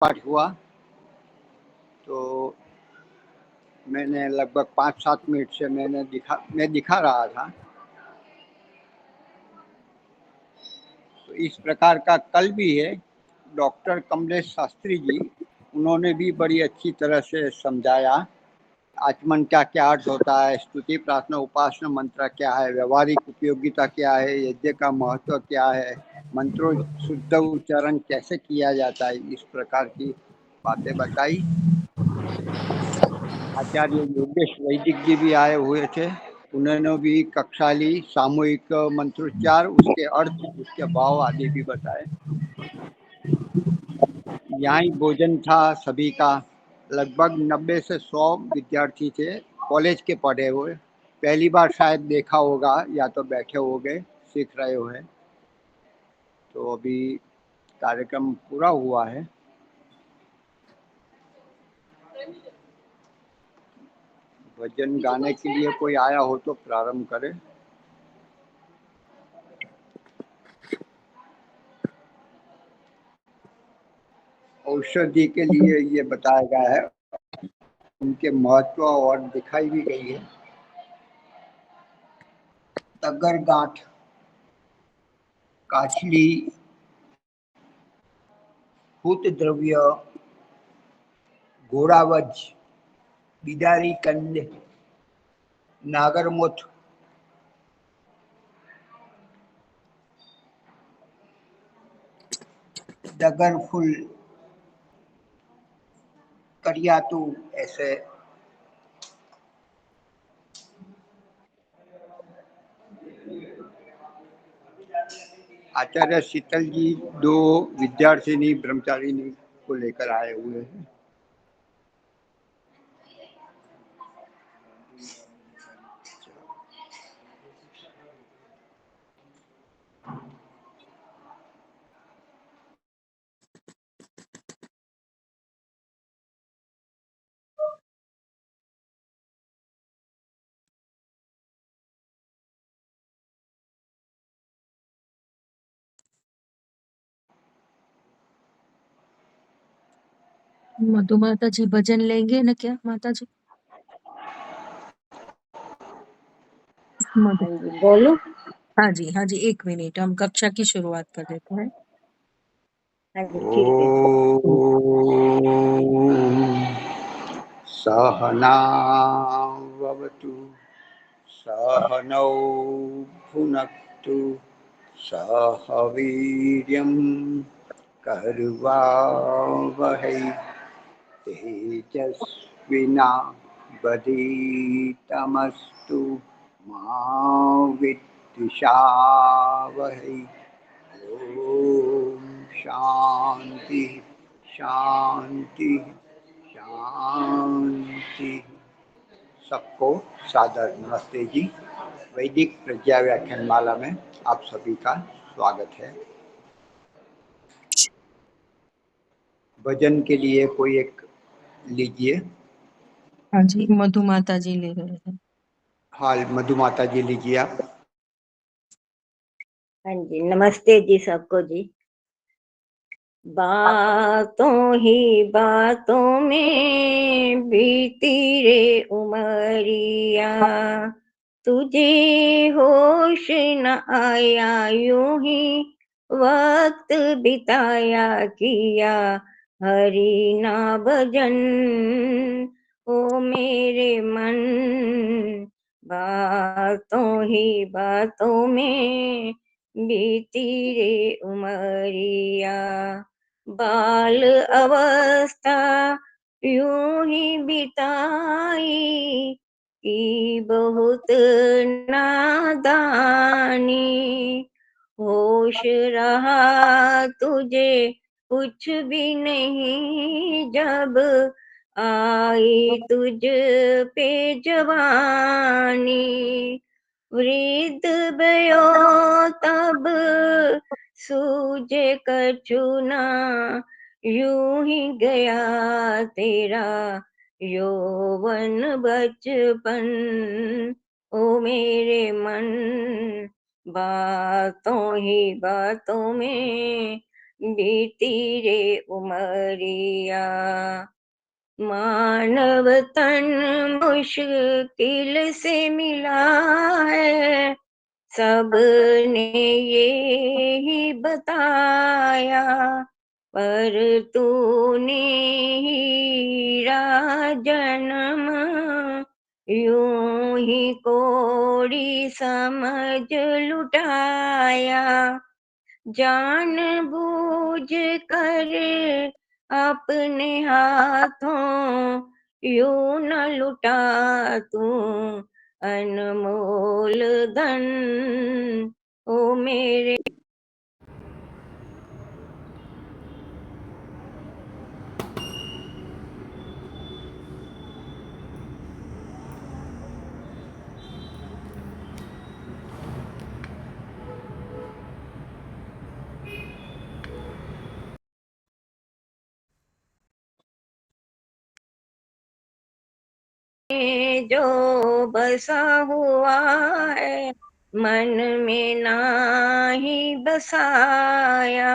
पाठ हुआ तो मैंने लगभग 5-7 मिनट से मैं दिखा रहा था। तो इस प्रकार का कल भी है। डॉक्टर कमलेश शास्त्री जी, उन्होंने भी बड़ी अच्छी तरह से समझाया आचमन का क्या अर्थ होता है, स्तुति प्रार्थना उपासना मंत्र क्या है, व्यवहारिक उपयोगिता क्या है, यज्ञ का महत्व क्या है, मंत्रों शुद्ध उच्चारण कैसे किया जाता है, इस प्रकार की बातें बताई। आचार्य योगेश वैदिक जी भी आए हुए थे, उन्होंने भी कक्षा ली, सामूहिक मंत्रोच्चार, उसके अर्थ, उसके भाव आदि भी बताए। यहाँ ही भोजन था सभी का। लगभग 90 से 100 विद्यार्थी थे, कॉलेज के पढ़े हुए। पहली बार शायद देखा होगा या तो बैठे हो गए, सीख रहे हो। तो अभी कार्यक्रम पूरा हुआ है। भजन गाने के लिए कोई आया हो तो प्रारंभ करे। औषधि के लिए ये बताया गया है, उनके महत्व और दिखाई भी गई है। तगर गांठ, काछली, भूत द्रव्य, घोड़ावज, बिदारी कंद, नागरमोथ, डगर फूल, करियातू, ऐसे आचार्य शीतल जी 2 विद्यार्थिनी ब्रह्मचारिणी को लेकर आए हुए हैं। मधु माता जी भजन लेंगे ना क्या माता जी? हाँ जी बोलो। हाँ जी 1 मिनट, हम कक्षा की शुरुआत कर देते हैं। हाँ जी ठीक है। सहनावतु सहनौ भुनक्तु सह वीर्यं कर्वावहै तेजस्विनावधीतमस्तु मा विद्विषावहै। ओम शांति शांति शांति। सबको सादर नमस्ते जी। वैदिक प्रज्ञा व्याख्यान माला में आप सभी का स्वागत है। भजन के लिए कोई एक लीजिए। हाँ जी मधु माता जी ले रहे हैं। हाँ, मधु माता जी लीजिए आप। हाँ जी नमस्ते जी सबको जी। बातों ही बातों में बीती रे उमरिया, तुझे होश न आया यूं ही वक्त बिताया किया, हरि ना भजन ओ मेरे मन। बातों ही बातों में बीती रे उमरिया, बाल अवस्था यूं ही बिताई कि बहुत नादानी, होश रहा तुझे कुछ भी नहीं जब आई तुझ पे जवानी, वृद्ध भयो तब सूझे कछु ना, यूं ही गया तेरा यौवन बचपन ओ मेरे मन। बातों ही बातों में बीती रे उमरिया। मानव तन मुश्किल से मिला है, सबने ये ही बताया, पर तूने हीरा जन्म यूं ही कोड़ी समझ लुटाया। जान बूझ कर अपने हाथों यूं न लुटा तू अनमोल धन, ओ मेरे। जो बसा हुआ है मन में नाही बसाया,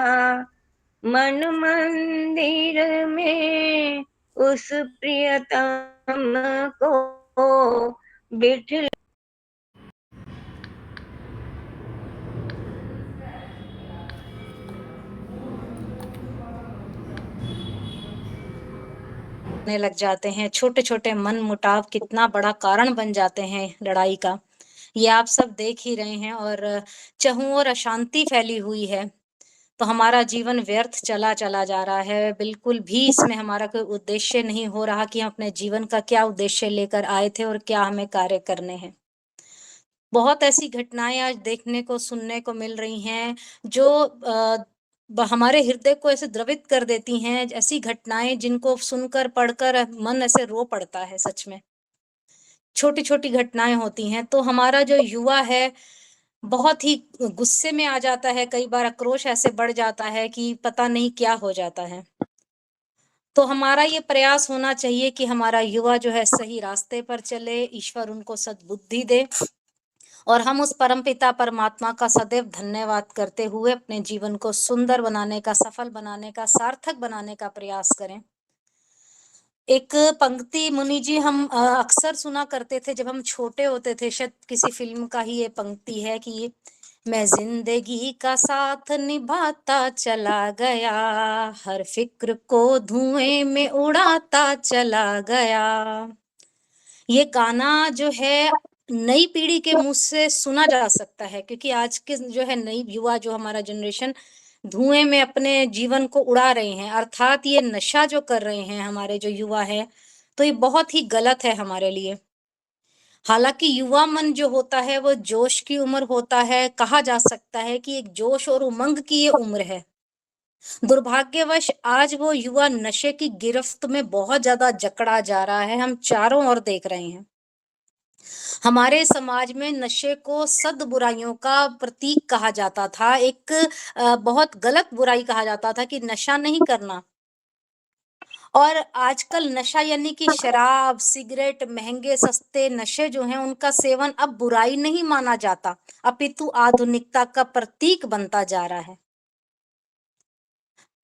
मन मंदिर में उस प्रियतम को बिठा। ने लग जाते हैं, छोटे छोटे मन मुटाव कितना बड़ा कारण बन जाते हैं लड़ाई का, ये आप सब देख ही रहे हैं। और चहुं ओर अशांति फैली हुई है, तो हमारा जीवन व्यर्थ चला चला जा रहा है। बिल्कुल भी इसमें हमारा कोई उद्देश्य नहीं हो रहा कि हम अपने जीवन का क्या उद्देश्य लेकर आए थे और क्या हमें कार्य करने हैं। बहुत ऐसी घटनाएं आज देखने को सुनने को मिल रही हैं जो हमारे हृदय को ऐसे द्रवित कर देती हैं। ऐसी घटनाएं जिनको सुनकर पढ़कर मन ऐसे रो पड़ता है सच में। छोटी छोटी घटनाएं होती हैं, तो हमारा जो युवा है बहुत ही गुस्से में आ जाता है, कई बार आक्रोश ऐसे बढ़ जाता है कि पता नहीं क्या हो जाता है। तो हमारा ये प्रयास होना चाहिए कि हमारा युवा जो है सही रास्ते पर चले, ईश्वर उनको सद्बुद्धि दे और हम उस परमपिता परमात्मा का सदैव धन्यवाद करते हुए अपने जीवन को सुंदर बनाने का, सफल बनाने का, सार्थक बनाने का प्रयास करें। एक पंक्ति मुनि जी हम अक्सर सुना करते थे जब हम छोटे होते थे, शायद किसी फिल्म का ही ये पंक्ति है कि मैं जिंदगी का साथ निभाता चला गया, हर फिक्र को धुएं में उड़ाता चला गया। ये गाना जो है नई पीढ़ी के मुँह से सुना जा सकता है, क्योंकि आज के जो है नई युवा जो हमारा जनरेशन धुएँ में अपने जीवन को उड़ा रहे हैं, अर्थात ये नशा जो कर रहे हैं हमारे जो युवा हैं, तो ये बहुत ही गलत है हमारे लिए। हालाँकि युवा मन जो होता है वो जोश की उम्र होता है, कहा जा सकता है कि एक जोश और उमंग की ये उम्र है। दुर्भाग्यवश आज वो युवा नशे की गिरफ्त में बहुत ज़्यादा जकड़ा जा रहा है, हम चारों ओर देख रहे हैं। हमारे समाज में नशे को सद्बुराइयों का प्रतीक कहा जाता था, एक बहुत गलत बुराई कहा जाता था कि नशा नहीं करना। और आजकल नशा यानी कि शराब, सिगरेट, महँगे सस्ते नशे जो हैं उनका सेवन अब बुराई नहीं माना जाता, अपितु आधुनिकता का प्रतीक बनता जा रहा है।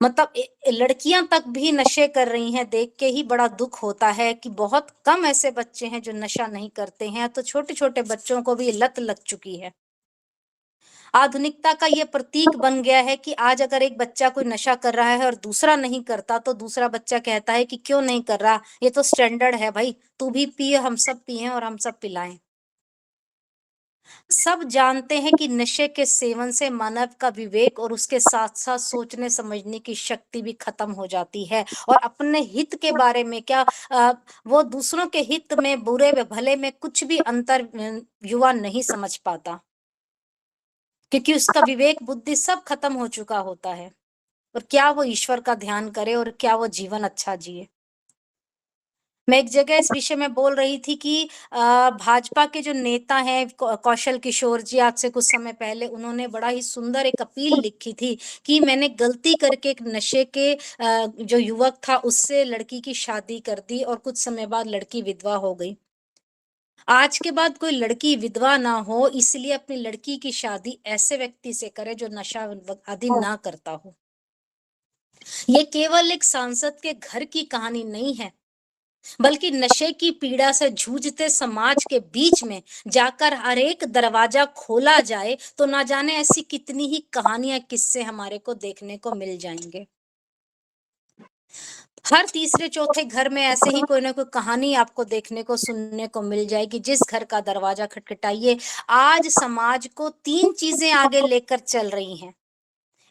मतलब लड़कियां तक भी नशे कर रही हैं, देख के ही बड़ा दुख होता है कि बहुत कम ऐसे बच्चे हैं जो नशा नहीं करते हैं, तो छोटे छोटे बच्चों को भी लत लग चुकी है। आधुनिकता का ये प्रतीक बन गया है कि आज अगर एक बच्चा कोई नशा कर रहा है और दूसरा नहीं करता, तो दूसरा बच्चा कहता है कि क्यों नहीं कर रहा, ये तो स्टैंडर्ड है भाई, तू भी पिए, हम सब पिए और हम सब पिलाएं। सब जानते हैं कि नशे के सेवन से मानव का विवेक और उसके साथ-साथ सोचने समझने की शक्ति भी खत्म हो जाती है और अपने हित के बारे में क्या वो दूसरों के हित में, बुरे व भले में कुछ भी अंतर युवा नहीं समझ पाता, क्योंकि उसका विवेक बुद्धि सब खत्म हो चुका होता है। और क्या वो ईश्वर का ध्यान करे और क्या वो जीवन अच्छा जिए। मैं एक जगह इस विषय में बोल रही थी कि भाजपा के जो नेता हैं कौशल किशोर जी, आज से कुछ समय पहले उन्होंने बड़ा ही सुंदर एक अपील लिखी थी कि मैंने गलती करके एक नशे के जो युवक था उससे लड़की की शादी कर दी और कुछ समय बाद लड़की विधवा हो गई। आज के बाद कोई लड़की विधवा ना हो इसलिए अपनी लड़की की शादी ऐसे व्यक्ति से करे जो नशा आदि ना करता हो। ये केवल एक सांसद के घर की कहानी नहीं है, बल्कि नशे की पीड़ा से जूझते समाज के बीच में जाकर हर एक दरवाजा खोला जाए तो ना जाने ऐसी कितनी ही कहानियां, किस्से हमारे को देखने को मिल जाएंगे। हर तीसरे चौथे घर में ऐसे ही कोई ना कोई कहानी आपको देखने को सुनने को मिल जाएगी। जिस घर का दरवाजा खटखटाइए, आज समाज को तीन चीजें आगे लेकर चल रही हैं।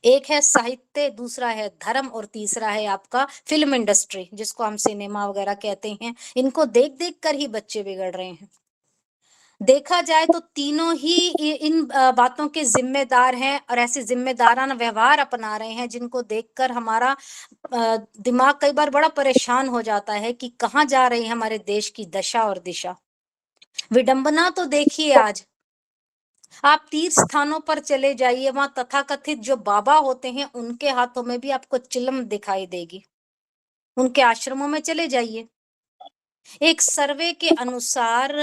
एक है साहित्य, दूसरा है धर्म और तीसरा है आपका फिल्म इंडस्ट्री, जिसको हम सिनेमा वगैरह कहते हैं। इनको देख देख कर ही बच्चे बिगड़ रहे हैं। देखा जाए तो तीनों ही इन बातों के जिम्मेदार हैं और ऐसे जिम्मेदाराना व्यवहार अपना रहे हैं, जिनको देखकर हमारा दिमाग कई बार बड़ा परेशान हो जाता है कि कहाँ जा रही है हमारे देश की दशा और दिशा। विडंबना तो देखिए, आज आप तीर्थ स्थानों पर चले जाइए, वहां तथाकथित जो बाबा होते हैं उनके हाथों में भी आपको चिलम दिखाई देगी। उनके आश्रमों में चले जाइए। एक सर्वे के अनुसार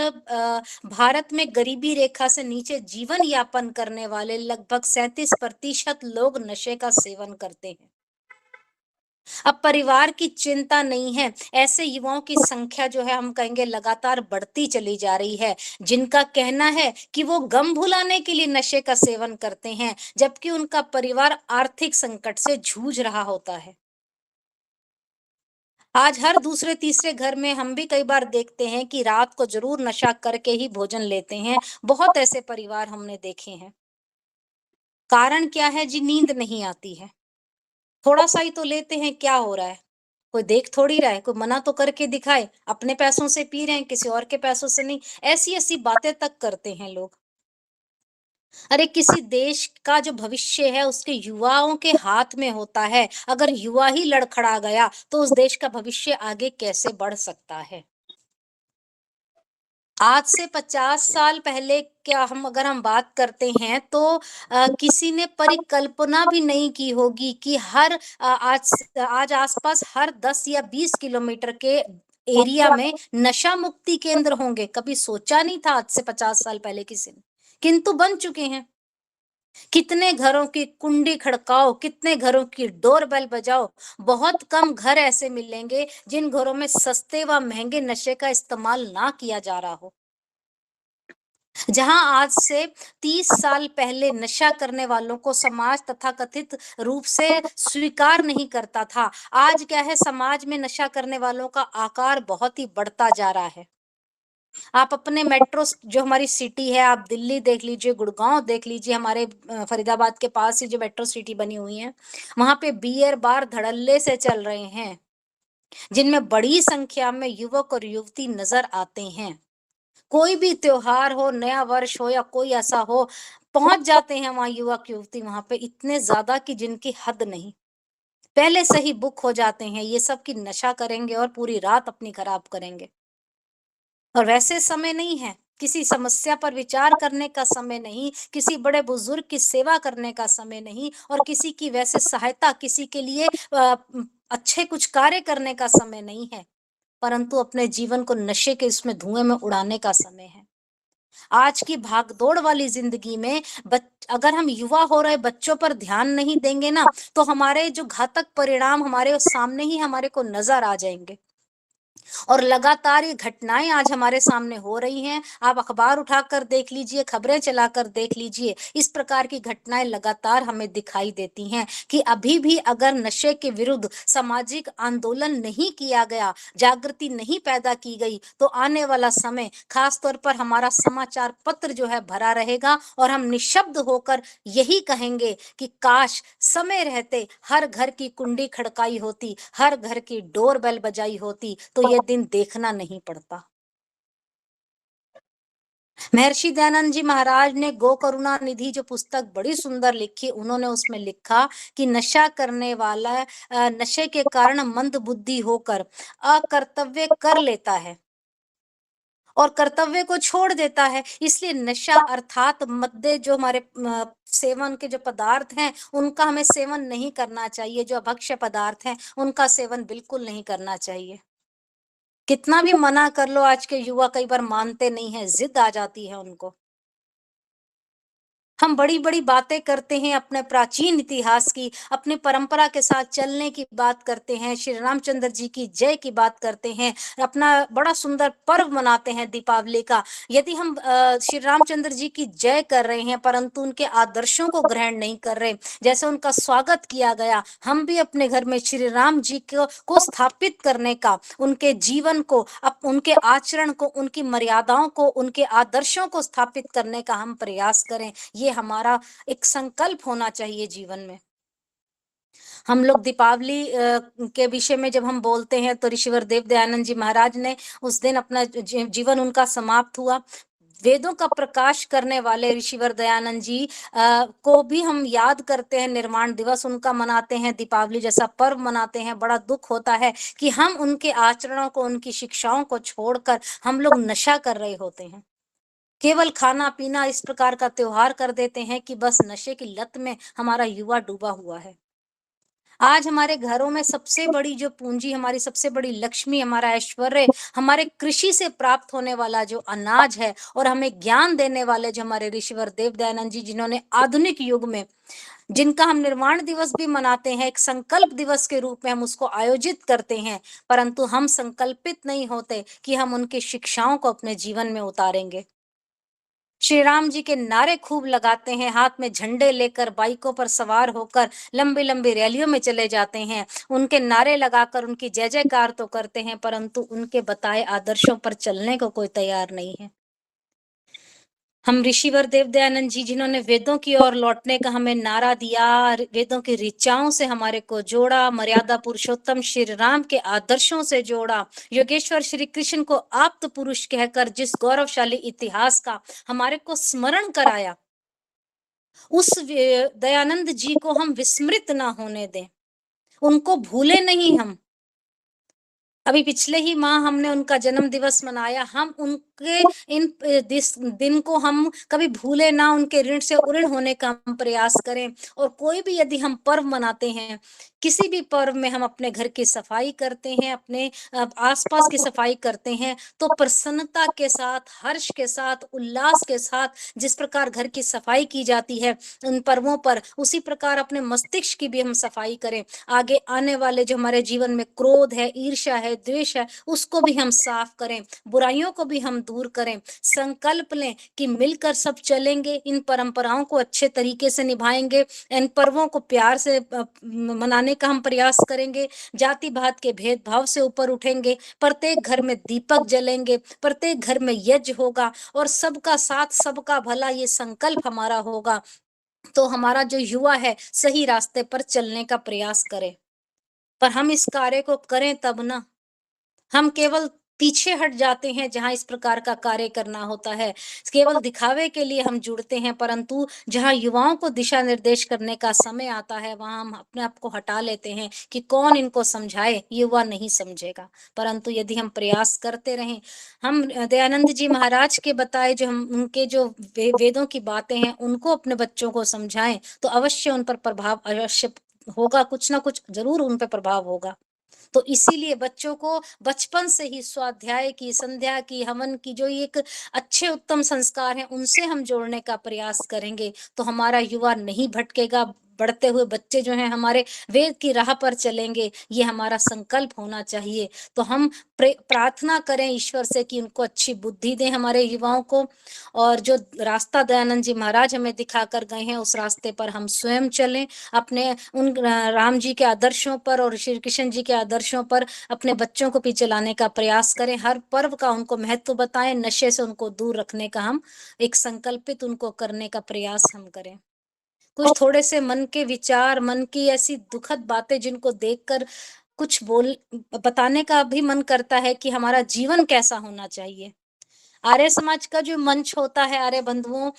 भारत में गरीबी रेखा से नीचे जीवन यापन करने वाले लगभग 37% लोग नशे का सेवन करते हैं। अब परिवार की चिंता नहीं है, ऐसे युवाओं की संख्या जो है हम कहेंगे लगातार बढ़ती चली जा रही है, जिनका कहना है कि वो गम भुलाने के लिए नशे का सेवन करते हैं, जबकि उनका परिवार आर्थिक संकट से जूझ रहा होता है। आज हर दूसरे तीसरे घर में हम भी कई बार देखते हैं कि रात को जरूर नशा करके ही भोजन लेते हैं। बहुत ऐसे परिवार हमने देखे हैं। कारण क्या है जी? नींद नहीं आती है। थोड़ा सा ही तो लेते हैं, क्या हो रहा है? कोई देख थोड़ी रहा है, कोई मना तो करके दिखाए। अपने पैसों से पी रहे हैं, किसी और के पैसों से नहीं। ऐसी ऐसी बातें तक करते हैं लोग। अरे किसी देश का जो भविष्य है उसके युवाओं के हाथ में होता है। अगर युवा ही लड़खड़ा गया तो उस देश का भविष्य आगे कैसे बढ़ सकता है? आज से 50 साल पहले क्या हम बात करते हैं तो किसी ने परिकल्पना भी नहीं की होगी कि आज आसपास हर 10 या 20 किलोमीटर के एरिया में नशा मुक्ति केंद्र होंगे। कभी सोचा नहीं था आज से 50 साल पहले किसी ने, किंतु बन चुके हैं। कितने घरों की कुंडी खड़काओ, कितने घरों की डोरबेल बजाओ, बहुत कम घर ऐसे मिलेंगे जिन घरों में सस्ते व महंगे नशे का इस्तेमाल ना किया जा रहा हो। जहां आज से 30 साल पहले नशा करने वालों को समाज तथाकथित रूप से स्वीकार नहीं करता था, आज क्या है, समाज में नशा करने वालों का आकार बहुत ही बढ़ता जा रहा है। आप अपने मेट्रो जो हमारी सिटी है, आप दिल्ली देख लीजिए, गुड़गांव देख लीजिए, हमारे फरीदाबाद के पास ही जो मेट्रो सिटी बनी हुई है, वहां पे बियर बार धड़ल्ले से चल रहे हैं, जिनमें बड़ी संख्या में युवक और युवती नजर आते हैं। कोई भी त्योहार हो, नया वर्ष हो या कोई ऐसा हो, पहुंच जाते हैं वहां युवक युवती, वहां पे इतने ज्यादा कि जिनकी हद नहीं। पहले से ही बुक हो जाते हैं ये सब कि नशा करेंगे और पूरी रात अपनी खराब करेंगे। और वैसे समय नहीं है, किसी समस्या पर विचार करने का समय नहीं, किसी बड़े बुजुर्ग की सेवा करने का समय नहीं, और किसी की वैसे सहायता, किसी के लिए अच्छे कुछ कार्य करने का समय नहीं है, परंतु अपने जीवन को नशे के इसमें धुएं में उड़ाने का समय है। आज की भागदौड़ वाली जिंदगी में अगर हम युवा हो रहे बच्चों पर ध्यान नहीं देंगे ना, तो हमारे जो घातक परिणाम हमारे सामने ही हमारे को नजर आ जाएंगे। और लगातार ये घटनाएं आज हमारे सामने हो रही हैं। आप अखबार उठाकर देख लीजिए, खबरें चलाकर देख लीजिए, इस प्रकार की घटनाएं लगातार हमें दिखाई देती हैं कि अभी भी अगर नशे के विरुद्ध सामाजिक आंदोलन नहीं किया गया, जागृति नहीं पैदा की गई, तो आने वाला समय खास तौर पर हमारा समाचार पत्र जो है भरा रहेगा और हम निशब्द होकर यही कहेंगे कि काश समय रहते हर घर की कुंडी खड़काई होती, हर घर की डोरबेल बजाई होती, तो ये दिन देखना नहीं पड़ता। महर्षि दयानंद जी महाराज ने गो करुणा निधि जो पुस्तक बड़ी सुंदर लिखी, उन्होंने उसमें लिखा कि नशा करने वाला नशे के कारण मंद बुद्धि होकर अकर्तव्य कर लेता है और कर्तव्य को छोड़ देता है। इसलिए नशा अर्थात मद्य जो हमारे सेवन के जो पदार्थ हैं, उनका हमें सेवन नहीं करना चाहिए। जो अभक्ष्य पदार्थ हैं उनका सेवन बिल्कुल नहीं करना चाहिए। कितना भी मना कर लो, आज के युवा कई बार मानते नहीं है, जिद आ जाती है उनको। हम बड़ी-बड़ी बातें करते हैं अपने प्राचीन इतिहास की, अपनी परंपरा के साथ चलने की बात करते हैं, श्री रामचंद्र जी की जय की बात करते हैं, अपना बड़ा सुंदर पर्व मनाते हैं दीपावली का। यदि हम श्री रामचंद्र जी की जय कर रहे हैं, परंतु उनके आदर्शों को ग्रहण नहीं कर रहे, जैसे उनका स्वागत किया गया, हम भी अपने घर में श्री राम जी को स्थापित करने का, उनके जीवन को, उनके आचरण को, उनकी मर्यादाओं को, उनके आदर्शों को स्थापित करने का हम प्रयास करें। ये हमारा एक संकल्प होना चाहिए जीवन में। हम लोग दीपावली के विषय में जब हम बोलते हैं तो ऋषिवर देव दयानंद जी महाराज ने उस दिन अपना जीवन उनका समाप्त हुआ। वेदों का प्रकाश करने वाले ऋषिवर दयानंद जी को भी हम याद करते हैं, निर्माण दिवस उनका मनाते हैं, दीपावली जैसा पर्व मनाते हैं। बड़ा दुख होता है कि हम उनके आचरणों को, उनकी शिक्षाओं को छोड़कर हम लोग नशा कर रहे होते हैं, केवल खाना पीना इस प्रकार का त्योहार कर देते हैं कि बस नशे की लत में हमारा युवा डूबा हुआ है। आज हमारे घरों में सबसे बड़ी जो पूंजी, हमारी सबसे बड़ी लक्ष्मी, हमारा ऐश्वर्य, हमारे कृषि से प्राप्त होने वाला जो अनाज है और हमें ज्ञान देने वाले जो हमारे ऋषिवर देव दयानंद जी, जिन्होंने आधुनिक युग में, जिनका हम निर्माण दिवस भी मनाते हैं, एक संकल्प दिवस के रूप में हम उसको आयोजित करते हैं, परंतु हम संकल्पित नहीं होते कि हम उनकी शिक्षाओं को अपने जीवन में उतारेंगे। श्री राम जी के नारे खूब लगाते हैं, हाथ में झंडे लेकर बाइकों पर सवार होकर लंबी लंबी रैलियों में चले जाते हैं, उनके नारे लगाकर उनकी जय जयकार तो करते हैं, परंतु उनके बताए आदर्शों पर चलने को कोई तैयार नहीं है। हम ऋषिवर देव दयानंद जी, जिन्होंने वेदों की ओर लौटने का हमें नारा दिया, वेदों की ऋचाओं से हमारे को जोड़ा, मर्यादा पुरुषोत्तम श्री राम के आदर्शों से जोड़ा, योगेश्वर श्री कृष्ण को आप्त पुरुष कहकर जिस गौरवशाली इतिहास का हमारे को स्मरण कराया, उस दयानंद जी को हम विस्मृत ना होने दें, उनको भूले नहीं हम। अभी पिछले ही माह हमने उनका जन्म दिवस मनाया। हम उनके इन दिन को हम कभी भूले ना, उनके ऋण से उऋण होने का हम प्रयास करें। और कोई भी यदि हम पर्व मनाते हैं, किसी भी पर्व में हम अपने घर की सफाई करते हैं, अपने आसपास की सफाई करते हैं, तो प्रसन्नता के साथ, हर्ष के साथ, उल्लास के साथ जिस प्रकार घर की सफाई की जाती है उन पर्वों पर, उसी प्रकार अपने मस्तिष्क की भी हम सफाई करें। आगे आने वाले जो हमारे जीवन में क्रोध है, ईर्ष्या है, द्वेष है, उसको भी हम साफ करें, बुराइयों को भी हम दूर करें। संकल्प लें कि मिलकर सब चलेंगे, इन परंपराओं को अच्छे तरीके से निभाएंगे, इन पर्वों को प्यार से मनाने का हम प्रयास करेंगे, जाति भात के भेदभाव से ऊपर उठेंगे, प्रत्येक घर में दीपक जलेंगे, प्रत्येक घर में यज्ञ होगा और सबका साथ सबका भला, ये संकल्प हमारा होगा। तो हमारा जो युवा है सही रास्ते पर चलने का प्रयास करे। पर हम इस कार्य को करें तब ना, हम केवल पीछे हट जाते हैं जहाँ इस प्रकार का कार्य करना होता है। केवल दिखावे के लिए हम जुड़ते हैं, परंतु जहाँ युवाओं को दिशा निर्देश करने का समय आता है, वहाँ हम अपने आप को हटा लेते हैं कि कौन इनको समझाए, युवा नहीं समझेगा। परंतु यदि हम प्रयास करते रहें, हम दयानंद जी महाराज के बताए जो हम उनके जो वेदों की बातें हैं उनको अपने बच्चों को समझाएं, तो अवश्य उन पर प्रभाव अवश्य होगा, कुछ ना कुछ जरूर उन पर प्रभाव होगा। तो इसीलिए बच्चों को बचपन से ही स्वाध्याय की, संध्या की, हवन की, जो एक अच्छे उत्तम संस्कार हैं, उनसे हम जोड़ने का प्रयास करेंगे, तो हमारा युवा नहीं भटकेगा। बढ़ते हुए बच्चे जो हैं हमारे वेद की राह पर चलेंगे, ये हमारा संकल्प होना चाहिए। तो हम प्रार्थना करें ईश्वर से कि उनको अच्छी बुद्धि दें हमारे युवाओं को, और जो रास्ता दयानंद जी महाराज हमें दिखा कर गए हैं, उस रास्ते पर हम स्वयं चलें, अपने उन राम जी के आदर्शों पर और श्री कृष्ण जी के आदर्शों पर अपने बच्चों को भी चलाने का प्रयास करें। हर पर्व का उनको महत्व बताएं, नशे से उनको दूर रखने का हम एक संकल्पित उनको करने का प्रयास हम करें। कुछ थोड़े से मन के विचार, मन की ऐसी दुखद बातें जिनको देखकर कुछ बताने का भी मन करता है कि हमारा जीवन कैसा होना चाहिए। आर्य समाज का जो मंच होता है आर्य बंधुओं,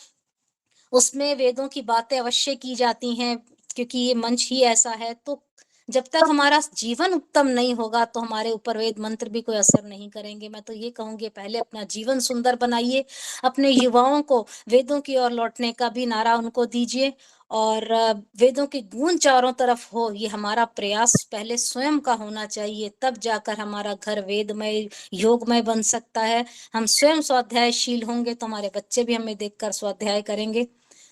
उसमें वेदों की बातें अवश्य की जाती हैं, क्योंकि ये मंच ही ऐसा है। तो जब तक हमारा जीवन उत्तम नहीं होगा तो हमारे ऊपर वेद मंत्र भी कोई असर नहीं करेंगे। मैं तो ये कहूंगी, पहले अपना जीवन सुंदर बनाइए, अपने युवाओं को वेदों की ओर लौटने का भी नारा उनको दीजिए, और वेदों की गूंज चारों तरफ हो, ये हमारा प्रयास पहले स्वयं का होना चाहिए। तब जाकर हमारा घर वेदमय, योगमय बन सकता है। हम स्वयं स्वाध्यायशील होंगे तो हमारे बच्चे भी हमें देखकर स्वाध्याय करेंगे।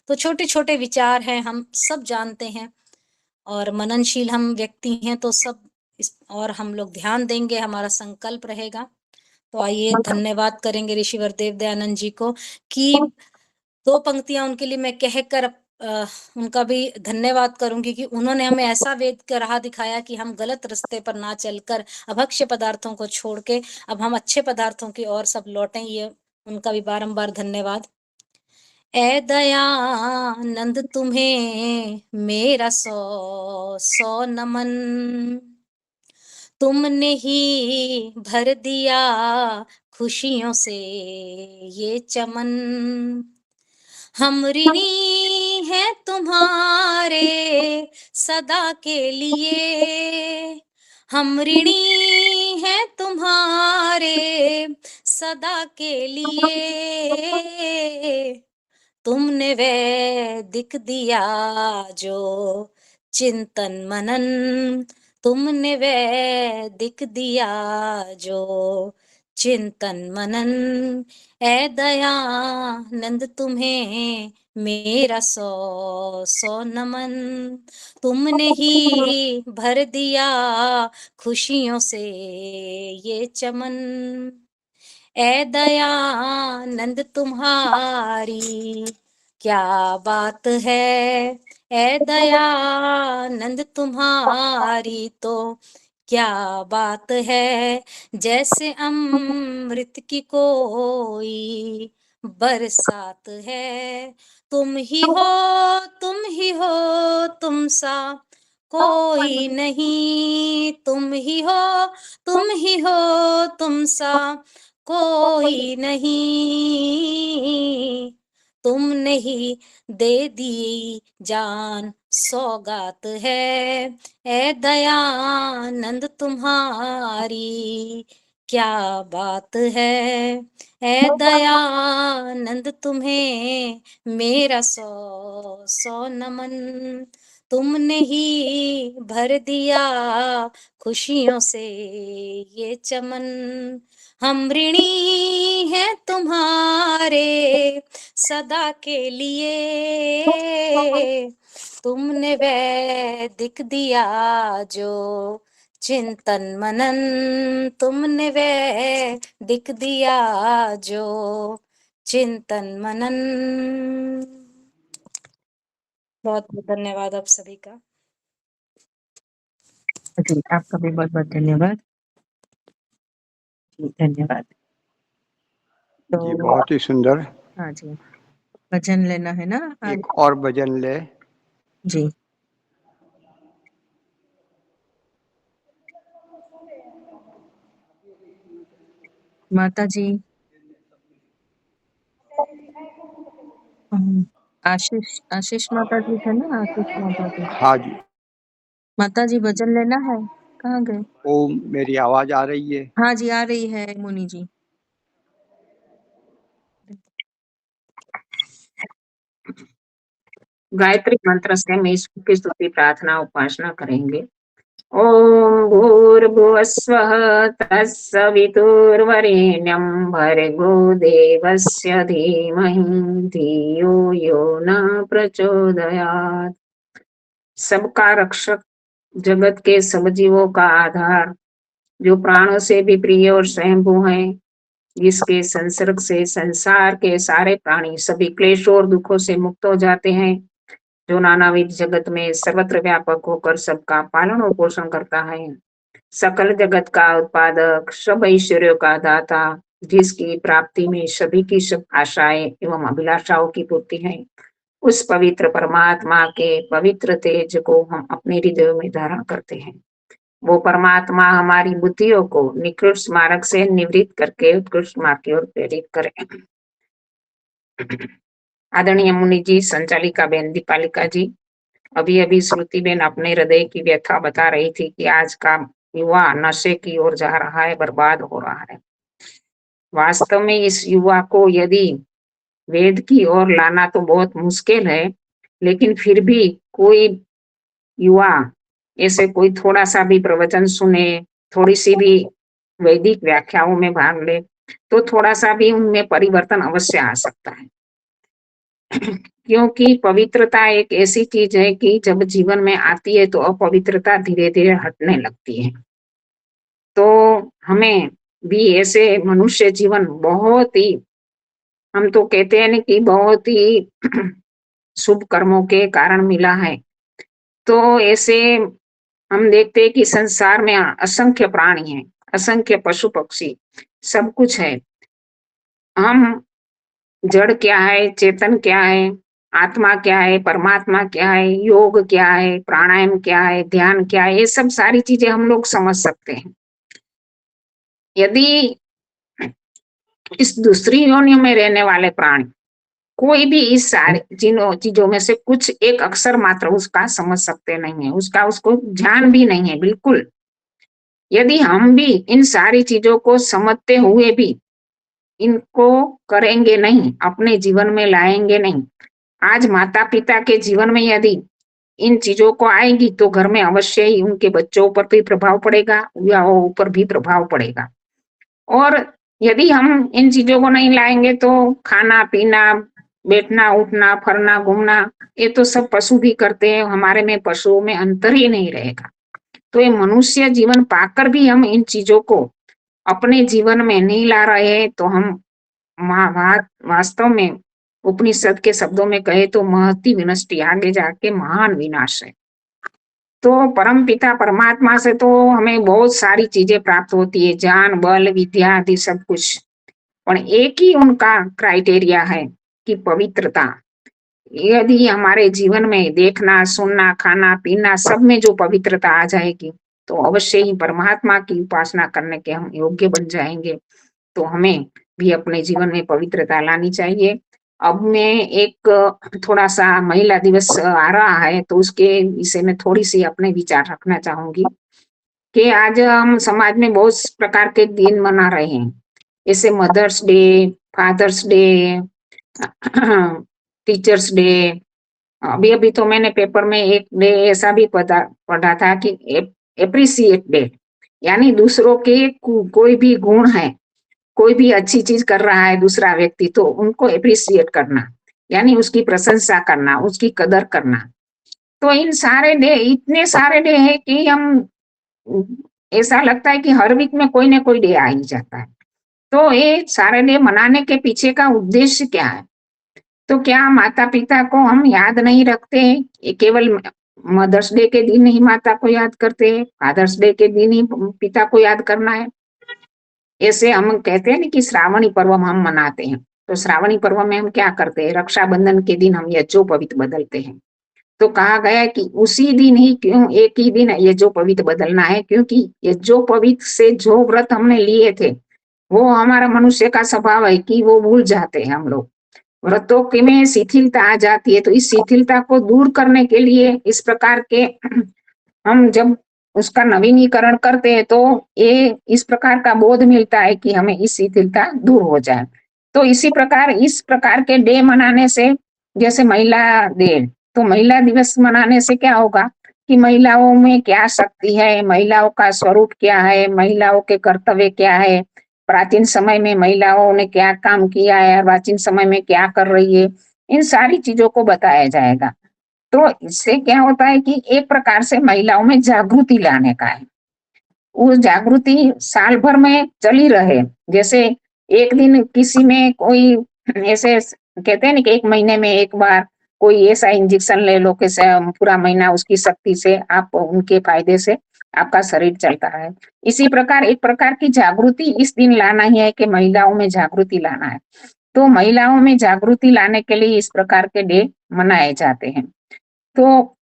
तो छोटे-छोटे विचार हैं, हम सब जानते हैं और मननशील हम व्यक्ति हैं तो सब इस और हम लोग ध्यान देंगे, हमारा संकल्प रहेगा। तो आइए धन्यवाद करेंगे ऋषिवर देव दयानंद जी को कि 2 पंक्तियाँ उनके लिए मैं कहकर उनका भी धन्यवाद करूँगी कि उन्होंने हमें ऐसा वेद का राह दिखाया कि हम गलत रास्ते पर ना चलकर अभक्ष्य पदार्थों को छोड़ के अब हम अच्छे पदार्थों की ओर सब लौटें, ये उनका भी बारंबार धन्यवाद। ए दयानंद तुम्हें मेरा सौ सौ नमन, तुमने ही भर दिया खुशियों से ये चमन। हम ऋणी हैं तुम्हारे सदा के लिए, हम ऋणी हैं तुम्हारे सदा के लिए। तुमने वैदिक दिया जो चिंतन मनन, तुमने वैदिक दिया जो चिंतन मनन। ए दयानंद तुम्हें मेरा सौ सौ नमन, तुमने ही भर दिया खुशियों से ये चमन। ए दयानंद तुम्हारी क्या बात है, ए दयानंद तुम्हारी तो क्या बात है। जैसे अमृत की कोई बरसात है, तुम ही हो तुम ही हो तुम सा कोई नहीं, तुम ही हो तुम ही हो तुम सा कोई नहीं। तुमने ही दे दी जान सौगात है, ए दयानंद तुम्हारी क्या बात है। ए दयानंद तुम्हें मेरा सौ सौ नमन, तुमने ही भर दिया खुशियों से ये चमन। हम ऋणी हैं तुम्हारे सदा के लिए, तुमने वैदिक दिया जो चिंतन मनन, तुमने वैदिक दिया जो चिंतन मनन। बहुत बहुत धन्यवाद आप सभी का। जी, आपका भी बहुत बहुत धन्यवाद। जी, धन्यवाद। जी तो बहुत ही सुंदर। हाँ जी, भजन लेना है ना आज? एक और भजन ले। जी, माता जी आशीष आशीष माता जी थे ना, आशीष माता जी। हाँ जी। माता जी भजन लेना है, कहाँ गए? ओम, मेरी आवाज आ रही है? हाँ जी, आ रही है मुनि जी। गायत्री मंत्र से हम ईश्वर की स्तुति प्रार्थना उपासना करेंगे। ओम भूर्भुवः स्वः तत्सवितुर्वरेण्यं भर्गो देवस्य धीमहि धियो यो न प्रचोदयात्। सबका रक्षक, जगत के सब जीवों का आधार, जो प्राणों से भी प्रिय और स्वयंभू है, जिसके संसर्ग से संसार के सारे प्राणी सभी क्लेशों और दुखों से मुक्त हो जाते हैं, जो नानाविध जगत में सर्वत्र व्यापक होकर सबका पालन और पोषण करता है, सकल जगत का उत्पादक, सब ऐश्वर्यों का दाता, जिसकी प्राप्ति में सभी की सब आशाएं एवं अभिलाषाओं की पूर्ति है, उस पवित्र परमात्मा के पवित्र तेज को हम अपने हृदय में धारण करते हैं। वो परमात्मा हमारी बुद्धियों को निकृष्ट मार्ग से निवृत्त करके उत्कृष्ट मार्ग की ओर प्रेरित करे। आदरणीय मुनि जी, संचालिका बेन दीपालिका जी, अभी अभी श्रुति बेन अपने हृदय की व्यथा बता रही थी कि आज का युवा नशे की ओर जा रहा है, बर्बाद हो रहा है। वास्तव में इस युवा को यदि वेद की ओर लाना तो बहुत मुश्किल है, लेकिन फिर भी कोई युवा ऐसे कोई थोड़ा सा भी प्रवचन सुने, थोड़ी सी भी वैदिक व्याख्याओं में भाग ले, तो थोड़ा सा भी उनमें परिवर्तन अवश्य आ सकता है। क्योंकि पवित्रता एक ऐसी चीज है कि जब जीवन में आती है तो अपवित्रता धीरे धीरे हटने लगती है। तो हमें भी ऐसे मनुष्य जीवन बहुत ही, हम तो कहते हैं ना कि बहुत ही शुभ कर्मों के कारण मिला है। तो ऐसे हम देखते हैं कि संसार में असंख्य प्राणी हैं, असंख्य पशु पक्षी, सब कुछ है। हम जड़ क्या है, चेतन क्या है, आत्मा क्या है, परमात्मा क्या है, योग क्या है, प्राणायाम क्या है, ध्यान क्या है, ये सब सारी चीजें हम लोग समझ सकते हैं। यदि इस दूसरी योनियों में रहने वाले प्राणी कोई भी इस सारी चीजों में से कुछ एक अक्षर मात्र उसका समझ सकते नहीं है, उसका उसको ध्यान भी नहीं है बिल्कुल। यदि हम भी इन सारी चीजों को समझते हुए भी इनको करेंगे नहीं, अपने जीवन में लाएंगे नहीं, आज माता पिता के जीवन में यदि इन चीजों को आएगी तो घर में अवश्य ही उनके बच्चों पर भी प्रभाव पड़ेगा, विवाहों पर भी प्रभाव पड़ेगा। और यदि हम इन चीजों को नहीं लाएंगे तो खाना पीना, बैठना उठना, फरना घूमना, ये तो सब पशु भी करते हैं, हमारे में पशुओं में अंतर ही नहीं रहेगा। तो ये मनुष्य जीवन पाकर भी हम इन चीजों को अपने जीवन में नहीं ला रहे हैं तो हम वास्तव में उपनिषद के शब्दों में कहे तो महती विनष्टि, आगे जाके महान विनाश है। तो परम पिता परमात्मा से तो हमें बहुत सारी चीजें प्राप्त होती है, ज्ञान बल विद्या आदि सब कुछ, पर एक ही उनका क्राइटेरिया है कि पवित्रता। यदि हमारे जीवन में देखना सुनना खाना पीना सब में जो पवित्रता आ जाएगी तो अवश्य ही परमात्मा की उपासना करने के हम योग्य बन जाएंगे। तो हमें भी अपने जीवन में पवित्रता लानी चाहिए। अब मैं एक थोड़ा सा महिला दिवस आ रहा है तो उसके विषय में थोड़ी सी अपने विचार रखना चाहूंगी कि आज हम समाज में बहुत प्रकार के दिन मना रहे हैं, जैसे Mother's Day, Father's Day, Teachers' Day. अभी अभी तो मैंने पेपर में एक डे ऐसा भी पढ़ा था कि एप्रिसिएट डे, यानी दूसरों के कोई भी गुण है, कोई भी अच्छी चीज कर रहा है दूसरा व्यक्ति तो उनको एप्रिसिएट करना, यानी उसकी प्रशंसा करना, उसकी कदर करना। तो इन सारे डे, इतने सारे डे है कि हम ऐसा लगता है कि हर वीक में कोई ना कोई डे आ ही जाता है। तो ये सारे डे मनाने के पीछे का उद्देश्य क्या है? तो क्या माता पिता को हम याद नहीं रखते हैं? ये केवल मदर्स डे के दिन ही माता को याद करते हैं, फादर्स डे के दिन ही पिता को याद करना है? ऐसे हम कहते हैं ना कि श्रावणी पर्व हम मनाते हैं, तो श्रावणी पर्व में हम क्या करते हैं? रक्षाबंधन के दिन हम यज्ञोपवीत बदलते हैं। तो कहा गया कि उसी दिन ही क्यों, एक ही दिन यज्ञोपवीत बदलना है, क्योंकि यज्ञोपवीत से जो व्रत हमने लिए थे वो हमारा मनुष्य का स्वभाव है कि वो भूल जाते हैं हम लोग। व्रतों के में शिथिलता आ जाती है, तो इस शिथिलता को दूर करने के लिए इस प्रकार के हम जब उसका नवीनीकरण करते हैं तो ये इस प्रकार का बोध मिलता है कि हमें इस शिथिलता दूर हो जाए। तो इसी प्रकार इस प्रकार के डे मनाने से, जैसे महिला डे, तो महिला दिवस मनाने से क्या होगा कि महिलाओं में क्या शक्ति है, महिलाओं का स्वरूप क्या है, महिलाओं के कर्तव्य क्या है, प्राचीन समय में महिलाओं ने क्या काम किया है, प्राचीन समय में क्या कर रही है, इन सारी चीजों को बताया जाएगा। तो इससे क्या होता है कि एक प्रकार से महिलाओं में जागृति लाने का है। वो जागृति साल भर में चली रहे, जैसे एक दिन किसी में कोई ऐसे कहते हैं ना कि एक महीने में एक बार कोई ऐसा इंजेक्शन ले लो कि पूरा महीना उसकी शक्ति से आप उनके फायदे से आपका शरीर चलता है। इसी प्रकार एक प्रकार की जागृति इस दिन लाना ही है कि महिलाओं में जागृति लाना है। तो महिलाओं में जागृति लाने के लिए इस प्रकार के डे मनाए जाते हैं। तो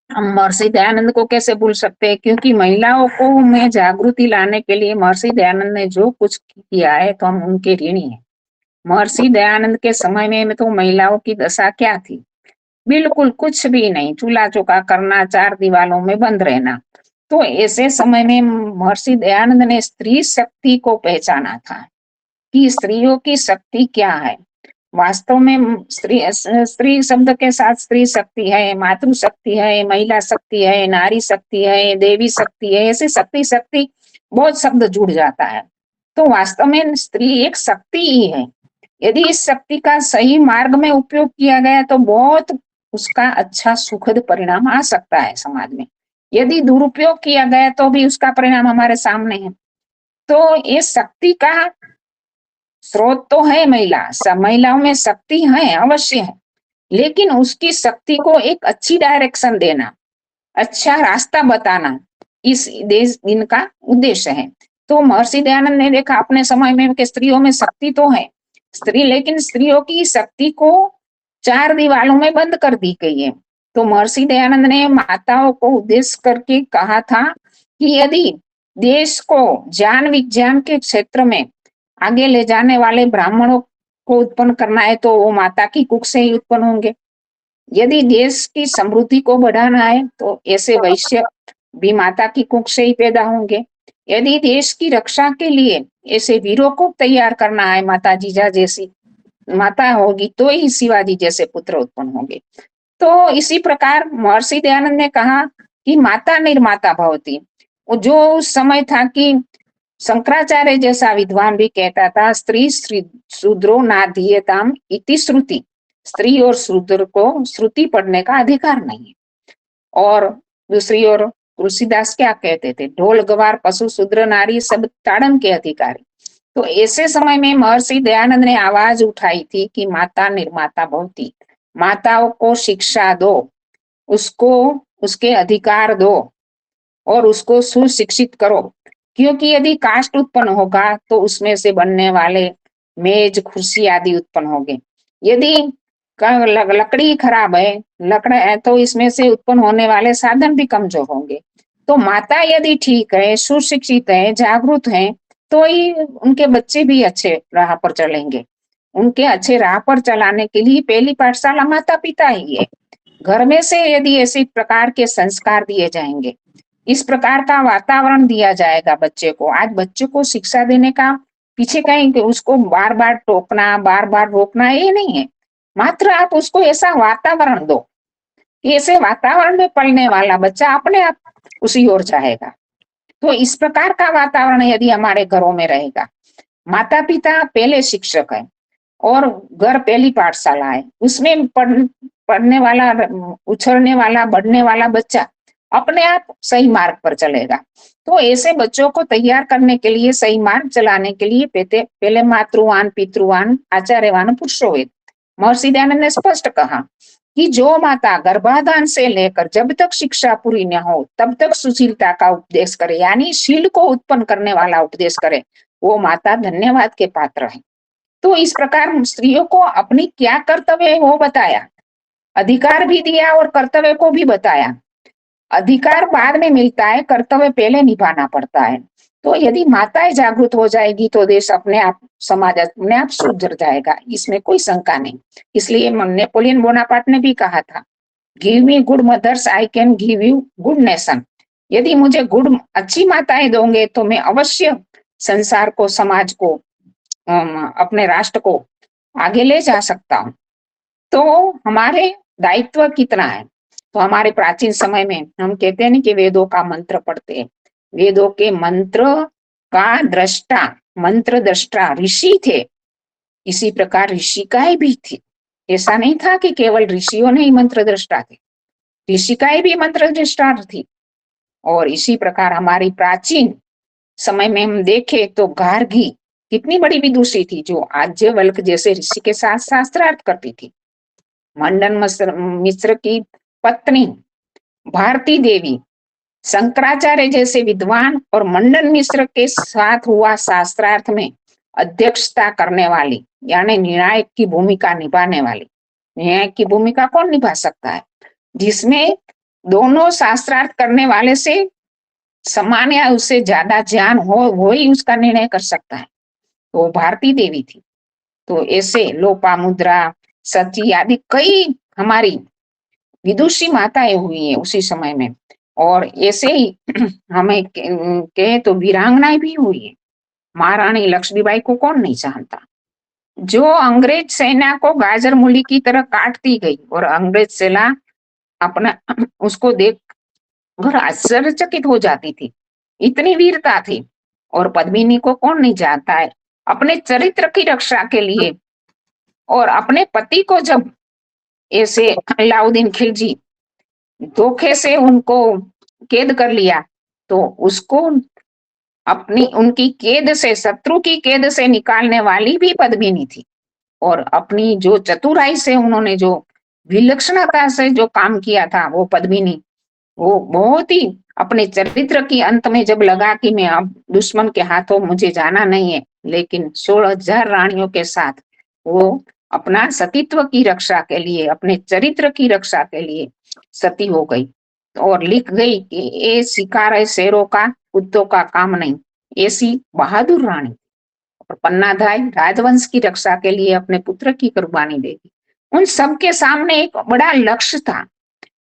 हम महर्षि दयानंद को कैसे भूल सकते हैं, क्योंकि महिलाओं को में जागृति लाने के लिए महर्षि दयानंद ने जो कुछ किया है तो हम उनके ऋणी हैं। महर्षि दयानंद के समय में तो महिलाओं की दशा क्या थी? बिल्कुल कुछ भी नहीं, चूल्हा चौका करना, चार दीवारों में बंद रहना। तो ऐसे समय में महर्षि दयानंद ने स्त्री शक्ति को पहचाना था कि स्त्रियों की शक्ति क्या है। वास्तव में स्त्री शब्द के साथ स्त्री शक्ति है, मातृ शक्ति है, महिला शक्ति है, नारी शक्ति है, देवी शक्ति है, ऐसे शक्ति शक्ति बहुत शब्द जुड़ जाता है। तो वास्तव में स्त्री एक शक्ति ही है। यदि इस शक्ति का सही मार्ग में उपयोग किया गया तो बहुत उसका अच्छा सुखद परिणाम आ सकता है समाज में। यदि दुरुपयोग किया गया तो भी उसका परिणाम हमारे सामने है। तो ये शक्ति का स्रोत तो है महिला, सब महिलाओं में शक्ति है, अवश्य है, लेकिन उसकी शक्ति को एक अच्छी डायरेक्शन देना, अच्छा रास्ता बताना, इस देश दिन का उद्देश्य है। तो महर्षि दयानंद ने देखा अपने समय में कि स्त्रियों में शक्ति तो है, लेकिन स्त्रियों की शक्ति को चार दीवारों में बंद कर दी गई है। तो महर्षि दयानंद ने माताओं को उद्देश्य करके कहा था कि यदि देश को ज्ञान विज्ञान के क्षेत्र में आगे ले जाने वाले ब्राह्मणों को उत्पन्न करना है तो वो माता की कुख से ही उत्पन्न होंगे। यदि देश की समृद्धि को बढ़ाना है तो ऐसे वैश्य भी माता की कुख से ही पैदा होंगे। यदि देश की रक्षा के लिए ऐसे वीरों को तैयार करना है, माता जीजा जैसी माता होगी तो ही शिवाजी जैसे पुत्र उत्पन्न होंगे। तो इसी प्रकार महर्षि दयानंद ने कहा कि माता निर्माता भवती। जो उस समय था कि शंकराचार्य जैसा विद्वान भी कहता था, स्त्री शूद्रो नाधीयताम इति श्रुति, स्त्री और शूद्र को श्रुति पढ़ने का अधिकार नहीं है। और दूसरी ओर तुलसीदास क्या कहते थे, ढोल गवार पशु शूद्र नारी सब ताड़न के अधिकारी। तो ऐसे समय में महर्षि दयानंद ने आवाज उठाई थी कि माता निर्माता भवती, माताओं को शिक्षा दो, उसको उसके अधिकार दो और उसको सुशिक्षित करो, क्योंकि यदि कास्ट उत्पन्न होगा तो उसमें से बनने वाले मेज कुर्सी आदि उत्पन्न होंगे। यदि लकड़ी खराब है, लकड़ा है तो इसमें से उत्पन्न होने वाले साधन भी कमजोर होंगे। तो माता यदि ठीक है, सुशिक्षित है, जागरूक है, तो ही उनके बच्चे भी अच्छे राह पर चलेंगे। उनके अच्छे राह पर चलाने के लिए पहली पाठशाला माता पिता ही है। घर में से यदि ऐसे प्रकार के संस्कार दिए जाएंगे, इस प्रकार का वातावरण दिया जाएगा बच्चे को। आज बच्चे को शिक्षा देने का पीछे कहीं उसको बार बार टोकना, बार बार रोकना ये नहीं है, मात्र आप उसको ऐसा वातावरण दो, ऐसे वातावरण में पलने वाला बच्चा अपने आप उसी ओर जाएगा। तो इस प्रकार का वातावरण यदि हमारे घरों में रहेगा, माता पिता पहले शिक्षक है और घर पहली पाठशाला है, उसमें पढ़ने वाला, उछलने वाला, बढ़ने वाला बच्चा अपने आप सही मार्ग पर चलेगा। तो ऐसे बच्चों को तैयार करने के लिए, सही मार्ग चलाने के लिए पहले मातृवान, पितृवान, आचार्यवान, पुरुषोवेद। महर्षि दयानंद ने स्पष्ट कहा कि जो माता गर्भाधान से लेकर जब तक शिक्षा पूरी न हो तब तक सुशीलता का उपदेश करे, यानी शील को उत्पन्न करने वाला उपदेश करे, वो माता धन्यवाद के पात्र है। तो इस प्रकार स्त्रियों को अपनी क्या कर्तव्य है वो बताया, अधिकार भी दिया और कर्तव्य को भी बताया। अधिकार बाद में मिलता है, कर्तव्य पहले निभाना पड़ता है। तो यदि माताएं जागरूक हो जाएगी तो देश अपने आप, समाज अपने आप सुधर जाएगा, इसमें कोई शंका नहीं। इसलिए नेपोलियन बोनापार्ट ने भी कहा था, give me good mother's I can give you good nation. यदि मुझे गुड अच्छी माताएं दोगे तो मैं अवश्य संसार को, समाज को, अपने राष्ट्र को आगे ले जा सकता हूँ। तो हमारे दायित्व कितना है। तो हमारे प्राचीन समय में हम कहते हैं कि वेदों का मंत्र पढ़ते हैं, वेदों के मंत्र का दृष्टा, मंत्र दृष्टा ऋषि थे। इसी प्रकार ऋषिकाएं भी थी। ऐसा नहीं था कि केवल ऋषियों ने ही मंत्र दृष्टा थे, ऋषिकाएं भी मंत्र दृष्टा थी। और इसी प्रकार हमारी प्राचीन समय में हम देखे तो गार्गी कितनी बड़ी विदुषी थी, जो आज्यवल्क जैसे ऋषि के साथ शास्त्रार्थ करती थी। मंडन मिश्र की पत्नी भारती देवी शंकराचार्य जैसे विद्वान और मंडन मिश्र के साथ हुआ शास्त्रार्थ में अध्यक्षता करने वाली, यानी निर्णायक की भूमिका निभाने वाली। निर्णायक की भूमिका कौन निभा सकता है, जिसमें दोनों शास्त्रार्थ करने वाले से समान या उससे ज्यादा ज्ञान हो, वो ही उसका निर्णय कर सकता है। तो भारती देवी थी। तो ऐसे लोपामुद्रा, सची आदि कई हमारी विदुषी माताएं हुई है उसी समय में। और ऐसे ही हमें कहे तो वीरांगनाएं भी हुई है। महारानी लक्ष्मीबाई को कौन नहीं जानता, जो अंग्रेज सेना को गाजर मूली की तरह काटती गई और अंग्रेज सेना अपना उसको देख कर आश्चर्यचकित हो जाती थी, इतनी वीरता थी। और पद्मिनी को कौन नहीं जानता है, अपने चरित्र की रक्षा के लिए और अपने पति को जब ऐसे अलाउद्दीन खिलजी धोखे से उनको कैद कर लिया, तो उसको अपनी उनकी कैद से, शत्रु की कैद से निकालने वाली भी पद्मिनी थी। और अपनी जो चतुराई से उन्होंने जो विलक्षणता से जो काम किया था वो पद्मिनी, वो बहुत ही अपने चरित्र की अंत में जब लगा कि मैं अब दुश्मन के हाथों मुझे जाना नहीं है, लेकिन 16,000 रानियों के साथ वो अपना सतीत्व की रक्षा के लिए, अपने चरित्र की रक्षा के लिए सती हो गई और लिख गई कि ये शिकार है शेरों का, कुत्तों का काम नहीं। ऐसी बहादुर रानी और पन्नाधाय राजवंश की रक्षा के लिए अपने पुत्र की कुर्बानी देगी। उन सबके सामने एक बड़ा लक्ष्य था।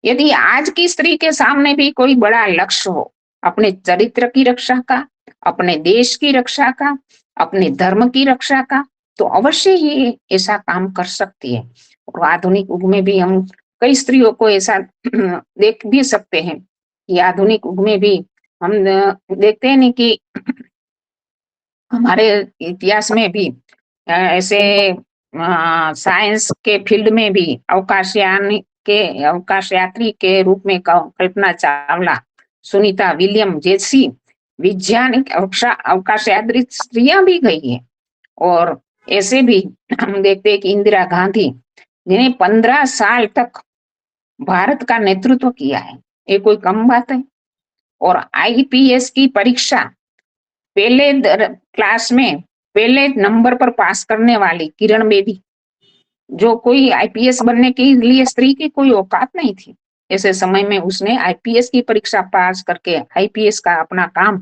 यदि आज की स्त्री के सामने भी कोई बड़ा लक्ष्य हो, अपने चरित्र की रक्षा का, अपने देश की रक्षा का, अपने धर्म की रक्षा का, तो अवश्य ये ऐसा काम कर सकती है। और आधुनिक युग में भी हम कई स्त्रियों को ऐसा देख भी सकते हैं कि आधुनिक युग में भी हम देखते हैं नहीं कि हमारे इतिहास में भी ऐसे साइंस के फील्ड में भी अवकाश यात्री के रूप में कल्पना चावला, सुनीता विलियम जैसी वैज्ञानिक अवकाश यात्री स्त्रियां भी गई है। और ऐसे भी हम देखते हैं कि इंदिरा गांधी, जिन्हें 15 साल तक भारत का नेतृत्व किया है, ये कोई कम बात है। और आईपीएस की परीक्षा पहले क्लास में पहले नंबर पर पास करने वाली किरण बेदी, जो कोई आईपीएस बनने के लिए स्त्री की कोई औकात नहीं थी, ऐसे समय में उसने आईपीएस की परीक्षा पास करके आईपीएस का अपना काम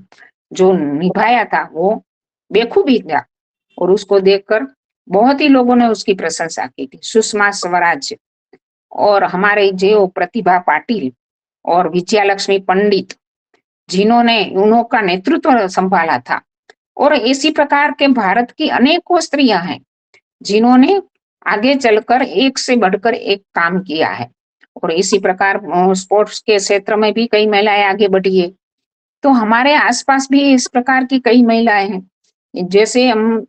जो निभाया था वो बेखूबी था। और उसको देखकर बहुत ही लोगों ने उसकी प्रशंसा की थी। सुषमा स्वराज और हमारे जो प्रतिभा पाटिल और विजयालक्ष्मी पंडित, जिन्होंने उनका नेतृत्व संभाला था। और इसी प्रकार के भारत की अनेकों स्त्रियां हैं जिन्होंने आगे चलकर एक से बढ़कर एक काम किया है। और इसी प्रकार स्पोर्ट्स के क्षेत्र में भी कई महिलाएं आगे बढ़ी है। तो हमारे आसपास भी इस प्रकार की कई महिलाएं हैं। जैसे हम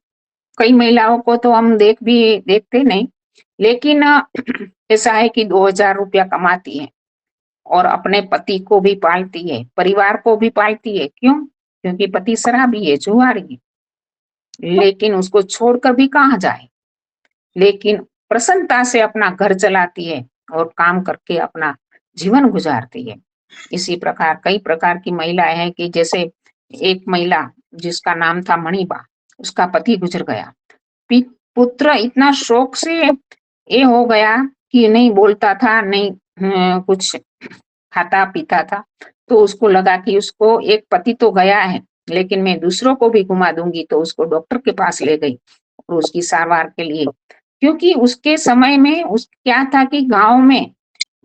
कई महिलाओं को तो हम देखते नहीं, लेकिन ऐसा है कि 2,000 रुपया कमाती है और अपने पति को भी पालती है, परिवार को भी पालती है। क्यों? क्योंकि पति शराबी है, जुआरी है, लेकिन उसको छोड़कर भी कहाँ जाए, लेकिन प्रसन्नता से अपना घर चलाती है और काम करके अपना जीवन गुजारती है। इसी प्रकार कई प्रकार की महिलाएं हैं कि जैसे एक महिला जिसका नाम था मणिबा, उसका पति गुजर गया, पुत्र इतना शौक से ये हो गया कि नहीं बोलता था, नहीं कुछ खाता पीता था, तो उसको लगा कि उसको एक पति तो गया है, लेकिन मैं दूसरों को भी घुमा दूंगी। तो उसको डॉक्टर के पास ले गई और उसकी सारवार के लिए, क्योंकि उसके समय में क्या था कि गांव में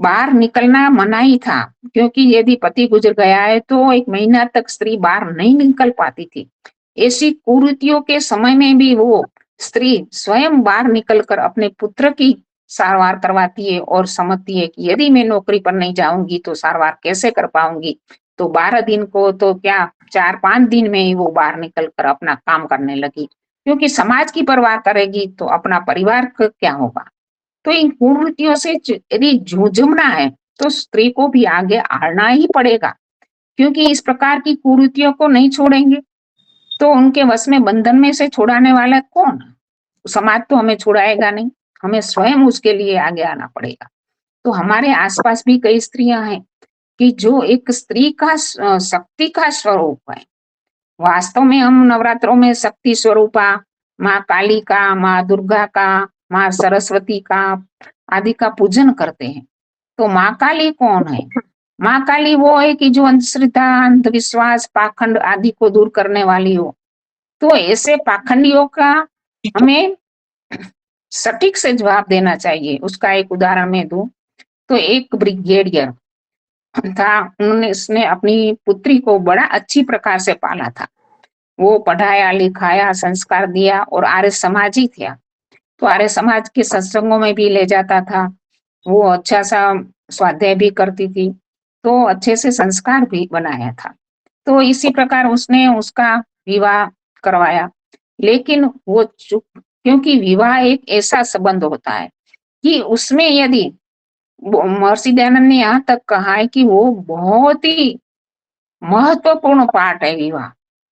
बाहर निकलना मनाही था, क्योंकि यदि पति गुजर गया है तो 1 महीना तक स्त्री बाहर नहीं निकल पाती थी। ऐसी कुरीतियों के समय में भी वो स्त्री स्वयं बाहर निकलकर अपने पुत्र की सारवार करवाती है और समझती है कि यदि मैं नौकरी पर नहीं जाऊंगी तो सारवार कैसे कर पाऊंगी। तो 12 दिन को तो क्या 4-5 दिन में ही वो बाहर निकल कर अपना काम करने लगी, क्योंकि समाज की परवाह करेगी तो अपना परिवार का क्या होगा। तो इन कुरीतियों से यदि जूझना है तो स्त्री को भी आगे आना ही पड़ेगा, क्योंकि इस प्रकार की कुरीतियों को नहीं छोड़ेंगे तो उनके वश में बंधन में से छुड़ाने वाला कौन? समाज तो हमें छुड़ाएगा नहीं, हमें स्वयं उसके लिए आगे आना पड़ेगा। तो हमारे आसपास भी कई स्त्रियां हैं कि जो एक स्त्री का शक्ति का स्वरूप है। वास्तव में हम नवरात्रों में शक्ति स्वरूपा माँ काली का, माँ दुर्गा का, माँ सरस्वती का आदि का पूजन करते हैं। तो माँ काली कौन है? माँ काली वो है कि जो अंधश्रद्धा, अंधविश्वास, पाखंड आदि को दूर करने वाली हो। तो ऐसे पाखंडियों का हमें सटीक से जवाब देना चाहिए। उसका एक उदाहरण मैं दूं तो एक ब्रिगेडियर था, उसने अपनी पुत्री को बड़ा अच्छी प्रकार से पाला था। वो पढ़ाया लिखाया, संस्कार दिया और आर्य समाजी था। तो आर्य समाज के सत्संगों में भी ले जाता था, वो अच्छा सा स्वाध्याय भी करती थी, तो अच्छे से संस्कार भी बनाया था। तो इसी प्रकार उसने उसका विवाह करवाया, लेकिन वो क्योंकि विवाह एक ऐसा संबंध होता है कि उसमें यदि महर्षि दयानंद ने यहाँ तक कहा है कि वो बहुत ही महत्वपूर्ण पार्ट है विवाह,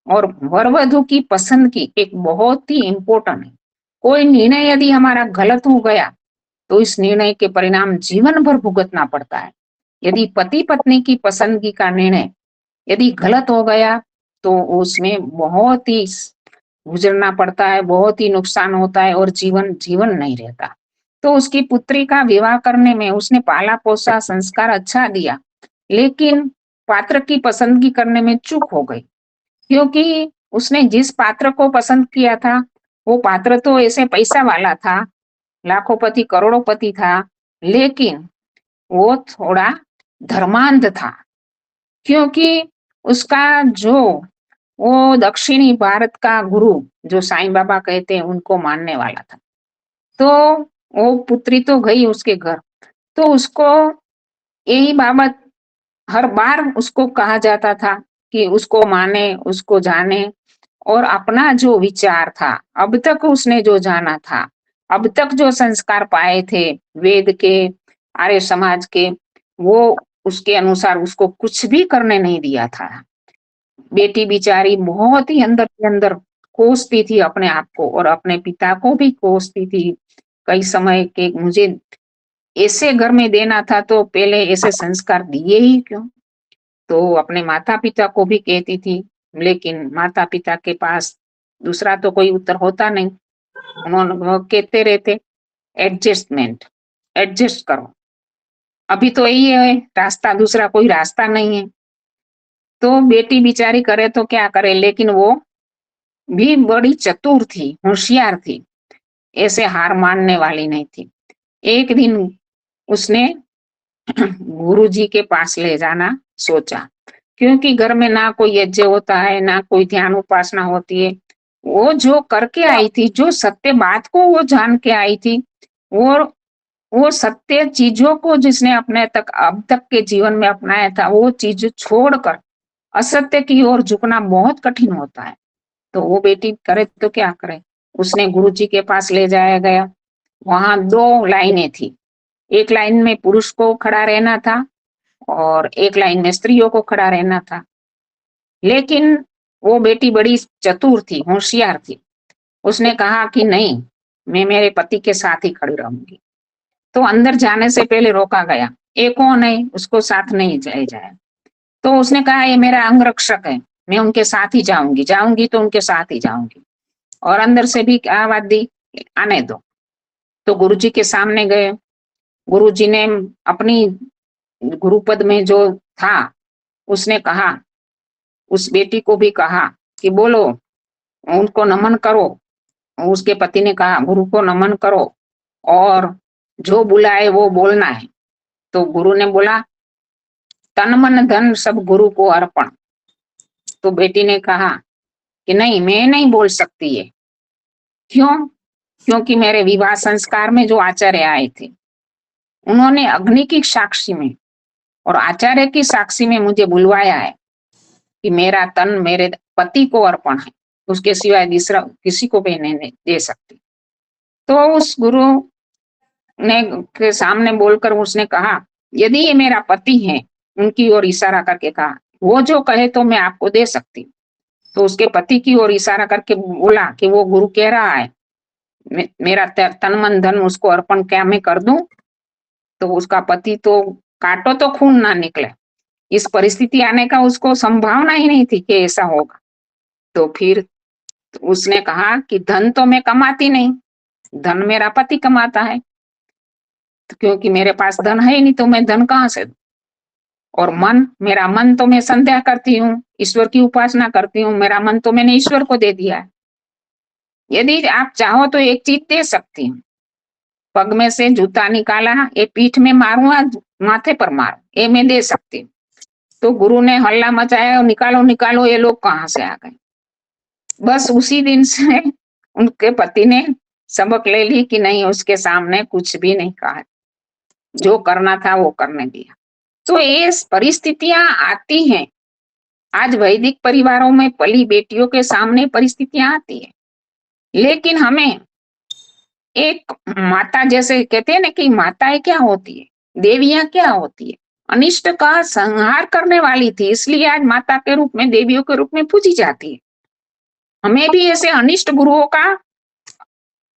और वर वधू की पसंद की एक बहुत ही इम्पोर्टेंट है। कोई निर्णय यदि हमारा गलत हो गया तो इस निर्णय के परिणाम जीवन भर भुगतना पड़ता है। यदि पति पत्नी की पसंदगी का निर्णय यदि गलत हो गया तो उसमें बहुत ही गुजरना पड़ता है, बहुत ही नुकसान होता है और जीवन जीवन नहीं रहता। तो उसकी पुत्री का विवाह करने में उसने पाला पोसा संस्कार अच्छा दिया, लेकिन पात्र की पसंदगी करने में चूक हो गई, क्योंकि उसने जिस पात्र को पसंद किया था वो पात्र तो ऐसे पैसा वाला था, लाखोंपति करोड़ोंपति था, लेकिन वो थोड़ा धर्मांध था, क्योंकि उसका जो वो दक्षिणी भारत का गुरु जो साईं बाबा कहते हैं उनको मानने वाला था। तो वो पुत्री तो गई उसके घर, तो उसको यही बाबत हर बार उसको कहा जाता था कि उसको माने, उसको जाने, और अपना जो विचार था, अब तक उसने जो जाना था, अब तक जो संस्कार पाए थे वेद के, आर्य समाज के, वो उसके अनुसार उसको कुछ भी करने नहीं दिया था। बेटी बेचारी बहुत ही अंदर के अंदर कोसती थी अपने आप को, और अपने पिता को भी कोसती थी कई समय के, मुझे ऐसे घर में देना था तो पहले ऐसे संस्कार दिए ही क्यों। तो अपने माता पिता को भी कहती थी, लेकिन माता पिता के पास दूसरा तो कोई उत्तर होता नहीं, उन्होंने वो कहते रहते एडजस्टमेंट, एडजस्ट करो, अभी तो यही है रास्ता, दूसरा कोई रास्ता नहीं है। तो बेटी बिचारी करे तो क्या करे, लेकिन वो भी बड़ी चतुर थी, होशियार थी, ऐसे हार मानने वाली नहीं थी। एक दिन उसने गुरुजी के पास ले जाना सोचा, क्योंकि घर में ना कोई यज्ञ होता है, ना कोई ध्यान उपासना होती है। वो जो करके आई थी, जो सत्य बात को वो जान के आई थी, वो सत्य चीजों को जिसने अपने तक अब तक के जीवन में अपनाया था, वो चीज छोड़कर असत्य की ओर झुकना बहुत कठिन होता है। तो वो बेटी करे तो क्या करे, उसने गुरुजी के पास ले जाया गया। वहां 2 लाइनें थी, एक लाइन में पुरुष को खड़ा रहना था और एक लाइन में स्त्रियों को खड़ा रहना था। लेकिन वो बेटी बड़ी चतुर थी, होशियार थी, उसने कहा कि नहीं, मैं मेरे पति के साथ ही खड़ी रहूंगी। तो अंदर जाने से पहले रोका गया, एक कौन है, उसको साथ नहीं ले जाए। तो उसने कहा ये मेरा अंगरक्षक है, मैं उनके साथ ही जाऊंगी, जाऊंगी तो उनके साथ ही जाऊंगी। और अंदर से भी आवाज दी आने दो। तो गुरुजी के सामने गए, गुरुजी ने अपनी गुरुपद में जो था उसने कहा, उस बेटी को भी कहा कि बोलो, उनको नमन करो। उसके पति ने कहा गुरु को नमन करो और जो बुलाए वो बोलना है। तो गुरु ने बोला तन मन धन सब गुरु को अर्पण। तो बेटी ने कहा कि नहीं, मैं नहीं बोल सकती है। क्यों? क्योंकि मेरे विवाह संस्कार में जो आचार्य आए थे उन्होंने अग्नि की साक्षी में और आचार्य की साक्षी में मुझे बुलवाया है कि मेरा तन मेरे पति को अर्पण है, उसके सिवाय दूसरा किसी को भी नहीं दे सकती। तो उस गुरु ने के सामने बोलकर उसने कहा यदि ये मेरा पति है, उनकी ओर इशारा करके कहा, वो जो कहे तो मैं आपको दे सकती हूँ। तो उसके पति की ओर इशारा करके बोला कि वो गुरु कह रहा है मेरा तन मन धन उसको अर्पण क्या मैं कर दूं। तो उसका पति तो काटो तो खून ना निकले, इस परिस्थिति आने का उसको संभावना ही नहीं थी कि ऐसा होगा। तो फिर उसने कहा कि धन तो मैं कमाती नहीं, धन मेरा पति कमाता है, तो क्योंकि मेरे पास धन है ही नहीं तो मैं धन कहाँ से दूं। और मन, मेरा मन तो मैं संध्या करती हूँ, ईश्वर की उपासना करती हूँ, मेरा मन तो मैंने ईश्वर को दे दिया है। यदि आप चाहो तो एक चीज दे सकती हूँ, पग में से जूता निकाला, ये पीठ में मारूंगा, माथे पर मारू, ये मैं दे सकती हूँ। तो गुरु ने हल्ला मचाया, निकालो निकालो, ये लोग कहाँ से आ गए। बस उसी दिन से उनके पति ने सबक ले ली कि नहीं, उसके सामने कुछ भी नहीं कहा, जो करना था वो करने दिया। तो ये परिस्थितियां आती हैं, आज वैदिक परिवारों में पली बेटियों के सामने परिस्थितियां आती है, लेकिन हमें एक माता, जैसे कहते हैं ना कि माताएं क्या होती है, देवियां क्या होती है, अनिष्ट का संहार करने वाली थी, इसलिए आज माता के रूप में, देवियों के रूप में पूजी जाती है। हमें भी ऐसे अनिष्ट गुरुओं का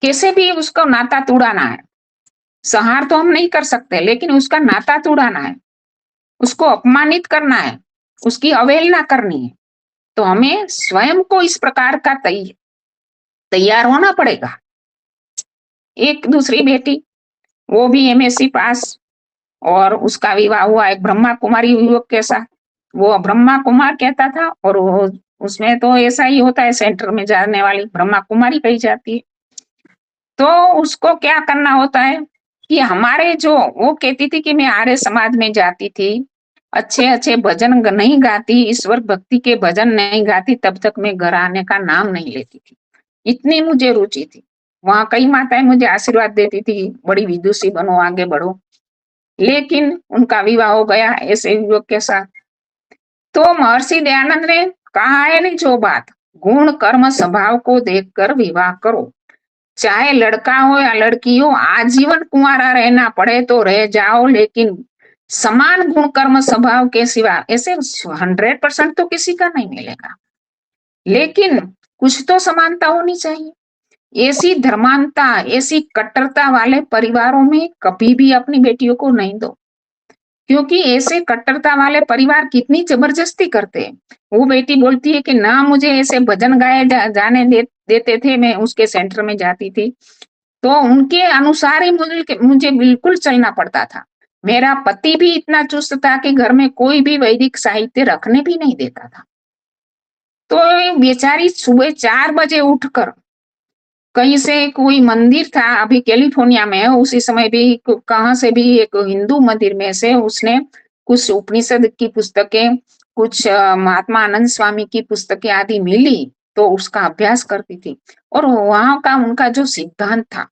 कैसे भी उसको नाता तोड़ाना है। संहार तो हम नहीं कर सकते, लेकिन उसका नाता तोड़ाना है, उसको अपमानित करना है, उसकी अवहेलना करनी है, तो हमें स्वयं को इस प्रकार का तैयार होना पड़ेगा। एक दूसरी बेटी, वो भी एमएससी पास, और उसका विवाह हुआ एक ब्रह्मा कुमारी युवक के साथ। वो ब्रह्मा कुमार कहता था, और वो उसमें तो ऐसा ही होता है, सेंटर में जाने वाली ब्रह्मा कुमारी कही जाती है। तो उसको क्या करना होता है कि हमारे जो, वो कहती थी कि मैं आर्य समाज में जाती थी, अच्छे अच्छे भजन नहीं गाती, ईश्वर भक्ति के भजन नहीं गाती, तब तक मैं घर आने का नाम नहीं लेती थी। इतनी मुझे रुचि थी। वहां कई माताएं मुझे आशीर्वाद देती थी, बड़ी विदुषी बनो, आगे बढ़ो, लेकिन उनका विवाह हो गया ऐसे युवक के साथ। तो महर्षि दयानंद ने कहा है नहीं जो बात, गुण कर्म स्वभाव को देखकर विवाह करो, चाहे लड़का हो या लड़की हो, आजीवन कुंवारा रहना पड़े तो रह जाओ, लेकिन समान गुण कर्म स्वभाव के सिवा ऐसे 100% तो किसी का नहीं मिलेगा, लेकिन कुछ तो समानता होनी चाहिए। ऐसी धर्मांता, ऐसी कट्टरता वाले परिवारों में कभी भी अपनी बेटियों को नहीं दो, क्योंकि ऐसे कट्टरता वाले परिवार कितनी जबरदस्ती करते हैं। वो बेटी बोलती है कि ना मुझे ऐसे भजन गाए जाने देते थे, मैं उसके सेंटर में जाती थी, तो उनके अनुसार ही मुझे बिल्कुल चलना पड़ता था। मेरा पति भी इतना चुस्त था कि घर में कोई भी वैदिक साहित्य रखने भी नहीं देता था। तो ये बेचारी सुबह 4 बजे उठकर, कहीं से कोई मंदिर था, अभी कैलिफोर्निया में है, उसी समय भी कहाँ से भी एक हिंदू मंदिर में से उसने कुछ उपनिषद की पुस्तकें, कुछ महात्मा आनंद स्वामी की पुस्तकें आदि मिली, तो उसका अभ्यास करती थी। और वहां का उनका जो सिद्धांत था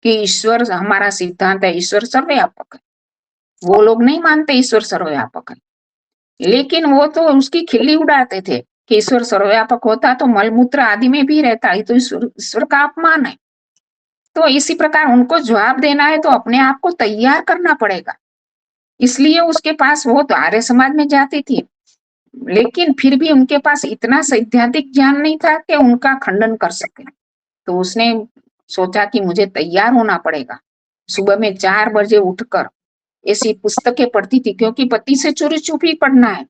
कि ईश्वर, हमारा सिद्धांत है ईश्वर सर्वव्यापक है, वो लोग नहीं मानते ईश्वर सर्वव्यापक है, लेकिन वो तो उसकी खिल्ली उड़ाते थे कि ईश्वर सर्वव्यापक होता तो मलमूत्र आदि में भी रहता, ये तो ईश्वर का अपमान है। तो इसी प्रकार उनको जवाब देना है तो अपने आप को तैयार करना पड़ेगा। इसलिए उसके पास, वो तो आर्य समाज में जाती थी, लेकिन फिर भी उनके पास इतना सैद्धांतिक ज्ञान नहीं था कि उनका खंडन कर सके। तो उसने सोचा कि मुझे तैयार होना पड़ेगा। सुबह में 4 बजे उठकर ऐसी पुस्तकें पढ़ती थी, क्योंकि पति से चोरी छुपी पढ़ना है,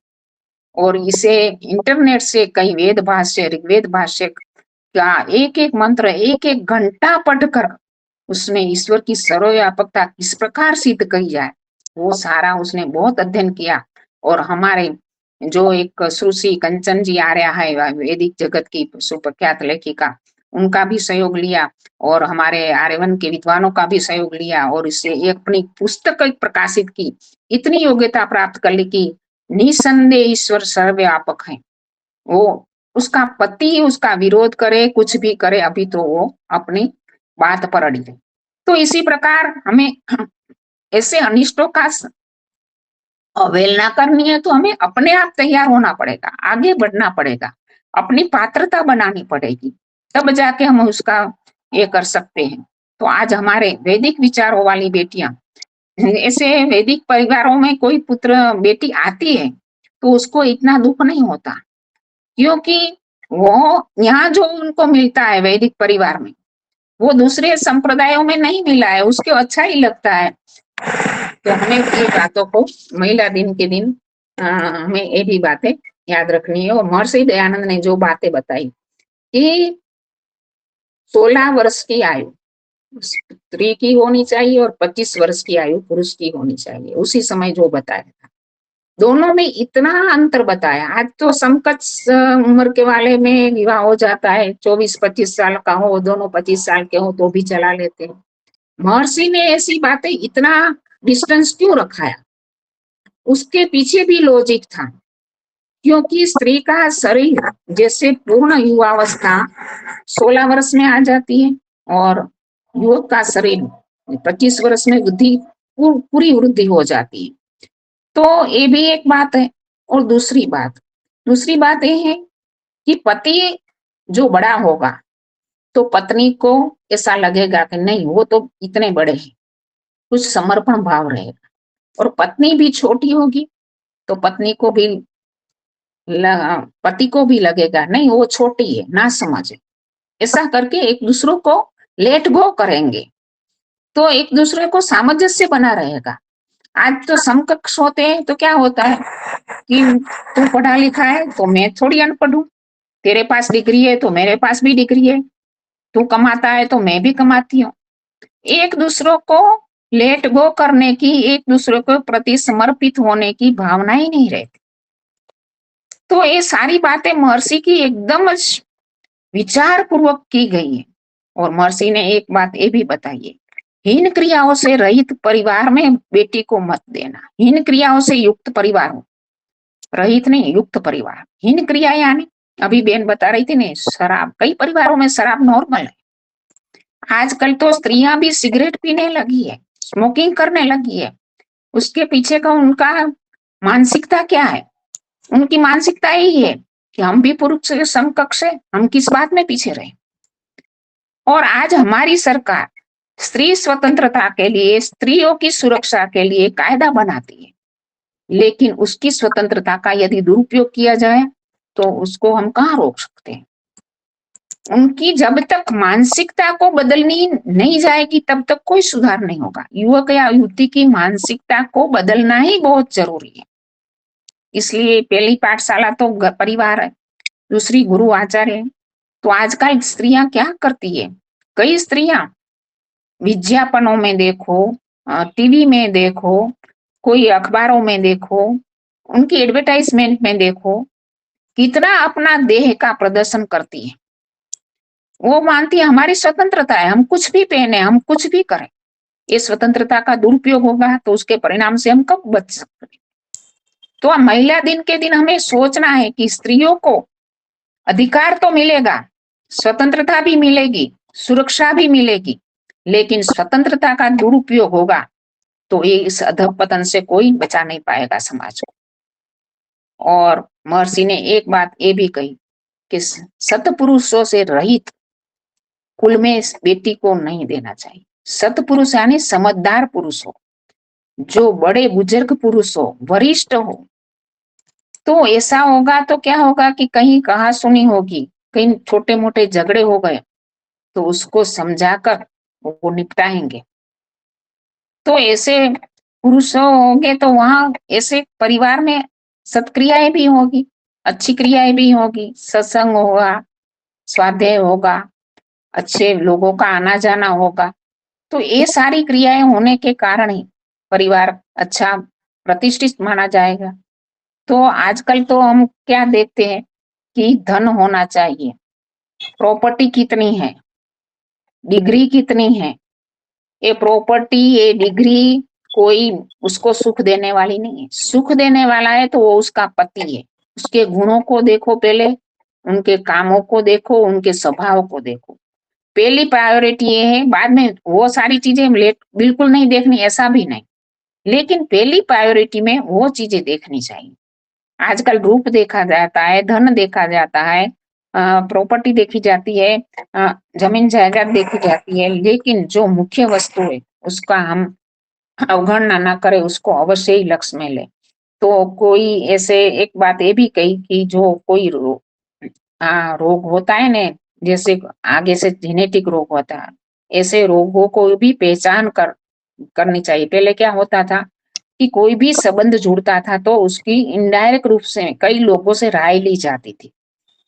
और इसे इंटरनेट से कई वेद भाष्य, ऋग्वेद भाष्य का एक एक मंत्र 1-1 घंटा पढ़कर उसमें ईश्वर की सर्वव्यापकता किस प्रकार सिद्ध की जाए, वो सारा उसने बहुत अध्ययन किया। और हमारे जो एक सुश्री कंचन जी आर्या है, वैदिक जगत की सुप्रख्यात लेखिका, उनका भी सहयोग लिया, और हमारे आर्यवन के विद्वानों का भी सहयोग लिया, और इससे एक अपनी पुस्तक प्रकाशित की। इतनी योग्यता प्राप्त कर ली कि निसंदेह ईश्वर सर्वव्यापक है। वो, उसका पति उसका विरोध करे, कुछ भी करे, अभी तो वो अपनी बात पर अड़ी रही। तो इसी प्रकार हमें ऐसे अनिष्टों का अवहेलना करनी है तो हमें अपने आप तैयार होना पड़ेगा, आगे बढ़ना पड़ेगा, अपनी पात्रता बनानी पड़ेगी, तब जाके हम उसका ये कर सकते हैं। तो आज हमारे वैदिक विचारों वाली बेटियां, ऐसे वैदिक परिवारों में कोई पुत्र बेटी आती है तो उसको इतना दुख नहीं होता, क्योंकि वो यहाँ जो उनको मिलता है वैदिक परिवार में, वो दूसरे संप्रदायों में नहीं मिला है, उसको अच्छा ही लगता है। तो हमें ये बातों को महिला दिन के दिन हमें ये भी बातें याद रखनी है। और महर्षि दयानंद ने जो बातें बताई कि 16 वर्ष की आयु स्त्री की होनी चाहिए और 25 वर्ष की आयु पुरुष की होनी चाहिए, उसी समय जो बताया था, दोनों में इतना अंतर बताया। आज तो समकक्ष उम्र के वाले में विवाह हो जाता है, 24-25 साल का हो, दोनों 25 साल के हो तो भी चला लेते हैं। महर्षि ने ऐसी बातें इतना डिस्टेंस क्यों रखाया, उसके पीछे भी लॉजिक था, क्योंकि स्त्री का शरीर जैसे पूर्ण युवावस्था 16 वर्ष में आ जाती है, और युवक का शरीर 25 वर्ष में वृद्धि, पूरी वृद्धि हो जाती है। तो ये भी एक बात है। और दूसरी बात ये है कि पति जो बड़ा होगा तो पत्नी को ऐसा लगेगा कि नहीं, वो तो इतने बड़े हैं, कुछ समर्पण भाव रहेगा। और पत्नी भी छोटी होगी तो पत्नी को भी पति को भी लगेगा नहीं, वो छोटी है, ना समझे। ऐसा करके एक दूसरों को लेट गो करेंगे तो एक दूसरे को सामंजस्य बना रहेगा। आज तो समकक्ष होते हैं तो क्या होता है कि तू पढ़ा लिखा है तो मैं थोड़ी अनपढ़ हूँ, तेरे पास डिग्री है तो मेरे पास भी डिग्री है, तू कमाता है तो मैं भी कमाती हूँ। एक दूसरों को लेट गो करने की, एक दूसरे को प्रति समर्पित होने की भावना ही नहीं रहती। तो ये सारी बातें महर्षि की एकदम विचार पूर्वक की गई है। और महर्षि ने एक बात ये भी बताई है, हीन क्रियाओं से रहित परिवार में बेटी को मत देना। हीन क्रियाओं से युक्त परिवार हो, रहित नहीं, युक्त परिवार। हीन क्रिया यानी अभी बेन बता रही थी ने, शराब, कई परिवारों में शराब नॉर्मल है। आजकल तो स्त्रियां भी सिगरेट पीने लगी है, स्मोकिंग करने लगी है। उसके पीछे का उनका मानसिकता क्या है? उनकी मानसिकता यही है कि हम भी पुरुष के समकक्ष है, हम किस बात में पीछे रहे। और आज हमारी सरकार स्त्री स्वतंत्रता के लिए, स्त्रियों की सुरक्षा के लिए कायदा बनाती है, लेकिन उसकी स्वतंत्रता का यदि दुरुपयोग किया जाए तो उसको हम कहाँ रोक सकते हैं। उनकी जब तक मानसिकता को बदलनी नहीं जाएगी तब तक कोई सुधार नहीं होगा। युवक या युवती की मानसिकता को बदलना ही बहुत जरूरी है। इसलिए पहली पाठशाला तो परिवार है, दूसरी गुरु आचार्य है। तो आजकल स्त्रियां क्या करती है, कई स्त्रियां विज्ञापनों में देखो, टीवी में देखो, कोई अखबारों में देखो, उनकी एडवर्टाइजमेंट में देखो, कितना अपना देह का प्रदर्शन करती है। वो मानती है हमारी स्वतंत्रता है, हम कुछ भी पहने, हम कुछ भी करें। ये स्वतंत्रता का दुरुपयोग होगा तो उसके परिणाम से हम कब बच सकते हैं। तो महिला दिन के दिन हमें सोचना है कि स्त्रियों को अधिकार तो मिलेगा, स्वतंत्रता भी मिलेगी, सुरक्षा भी मिलेगी, लेकिन स्वतंत्रता का दुरुपयोग होगा तो ये इस अधःपतन से कोई बचा नहीं पाएगा समाज को। और महर्षि ने एक बात ये भी कही कि सत्पुरुषों से रहित कुल में इस बेटी को नहीं देना चाहिए। सत्पुरुष यानी समझदार पुरुष हो, जो बड़े बुजुर्ग पुरुष हो, वरिष्ठ हो। तो ऐसा होगा तो क्या होगा कि कहीं कहा सुनी होगी, कहीं छोटे मोटे झगड़े हो गए तो उसको समझाकर वो निपटाएंगे। तो ऐसे पुरुष होंगे तो वहां ऐसे परिवार में सत्क्रियाएं भी होगी, अच्छी क्रियाएं भी होगी, सत्संग होगा, स्वाध्याय होगा, अच्छे लोगों का आना जाना होगा। तो ये सारी क्रियाएं होने के कारण ही परिवार अच्छा प्रतिष्ठित माना जाएगा। तो आजकल तो हम क्या देखते हैं कि धन होना चाहिए, प्रॉपर्टी कितनी है, डिग्री कितनी है। ये प्रॉपर्टी, ये डिग्री कोई उसको सुख देने वाली नहीं है। सुख देने वाला है तो वो उसका पति है। उसके गुणों को देखो, पहले उनके कामों को देखो, उनके स्वभाव को देखो। पहली प्रायोरिटी ये है, बाद में वो सारी चीजें बिल्कुल नहीं देखनी ऐसा भी नहीं, लेकिन पहली प्रायोरिटी में वो चीजें देखनी चाहिए। आजकल रूप देखा जाता है, धन देखा जाता है, प्रॉपर्टी देखी जाती है, जमीन जायदाद देखी जाती है, लेकिन जो मुख्य वस्तु है उसका हम अवगणना ना करें, उसको अवश्य ही लक्ष्य में ले। तो कोई ऐसे एक बात ये भी कही कि जो कोई रोग होता है ना, जैसे आगे से जेनेटिक रोग होता है, ऐसे रोगों को भी पहचान करनी चाहिए। पहले क्या होता था कि कोई भी संबंध जुड़ता था तो उसकी इनडायरेक्ट रूप से कई लोगों से राय ली जाती थी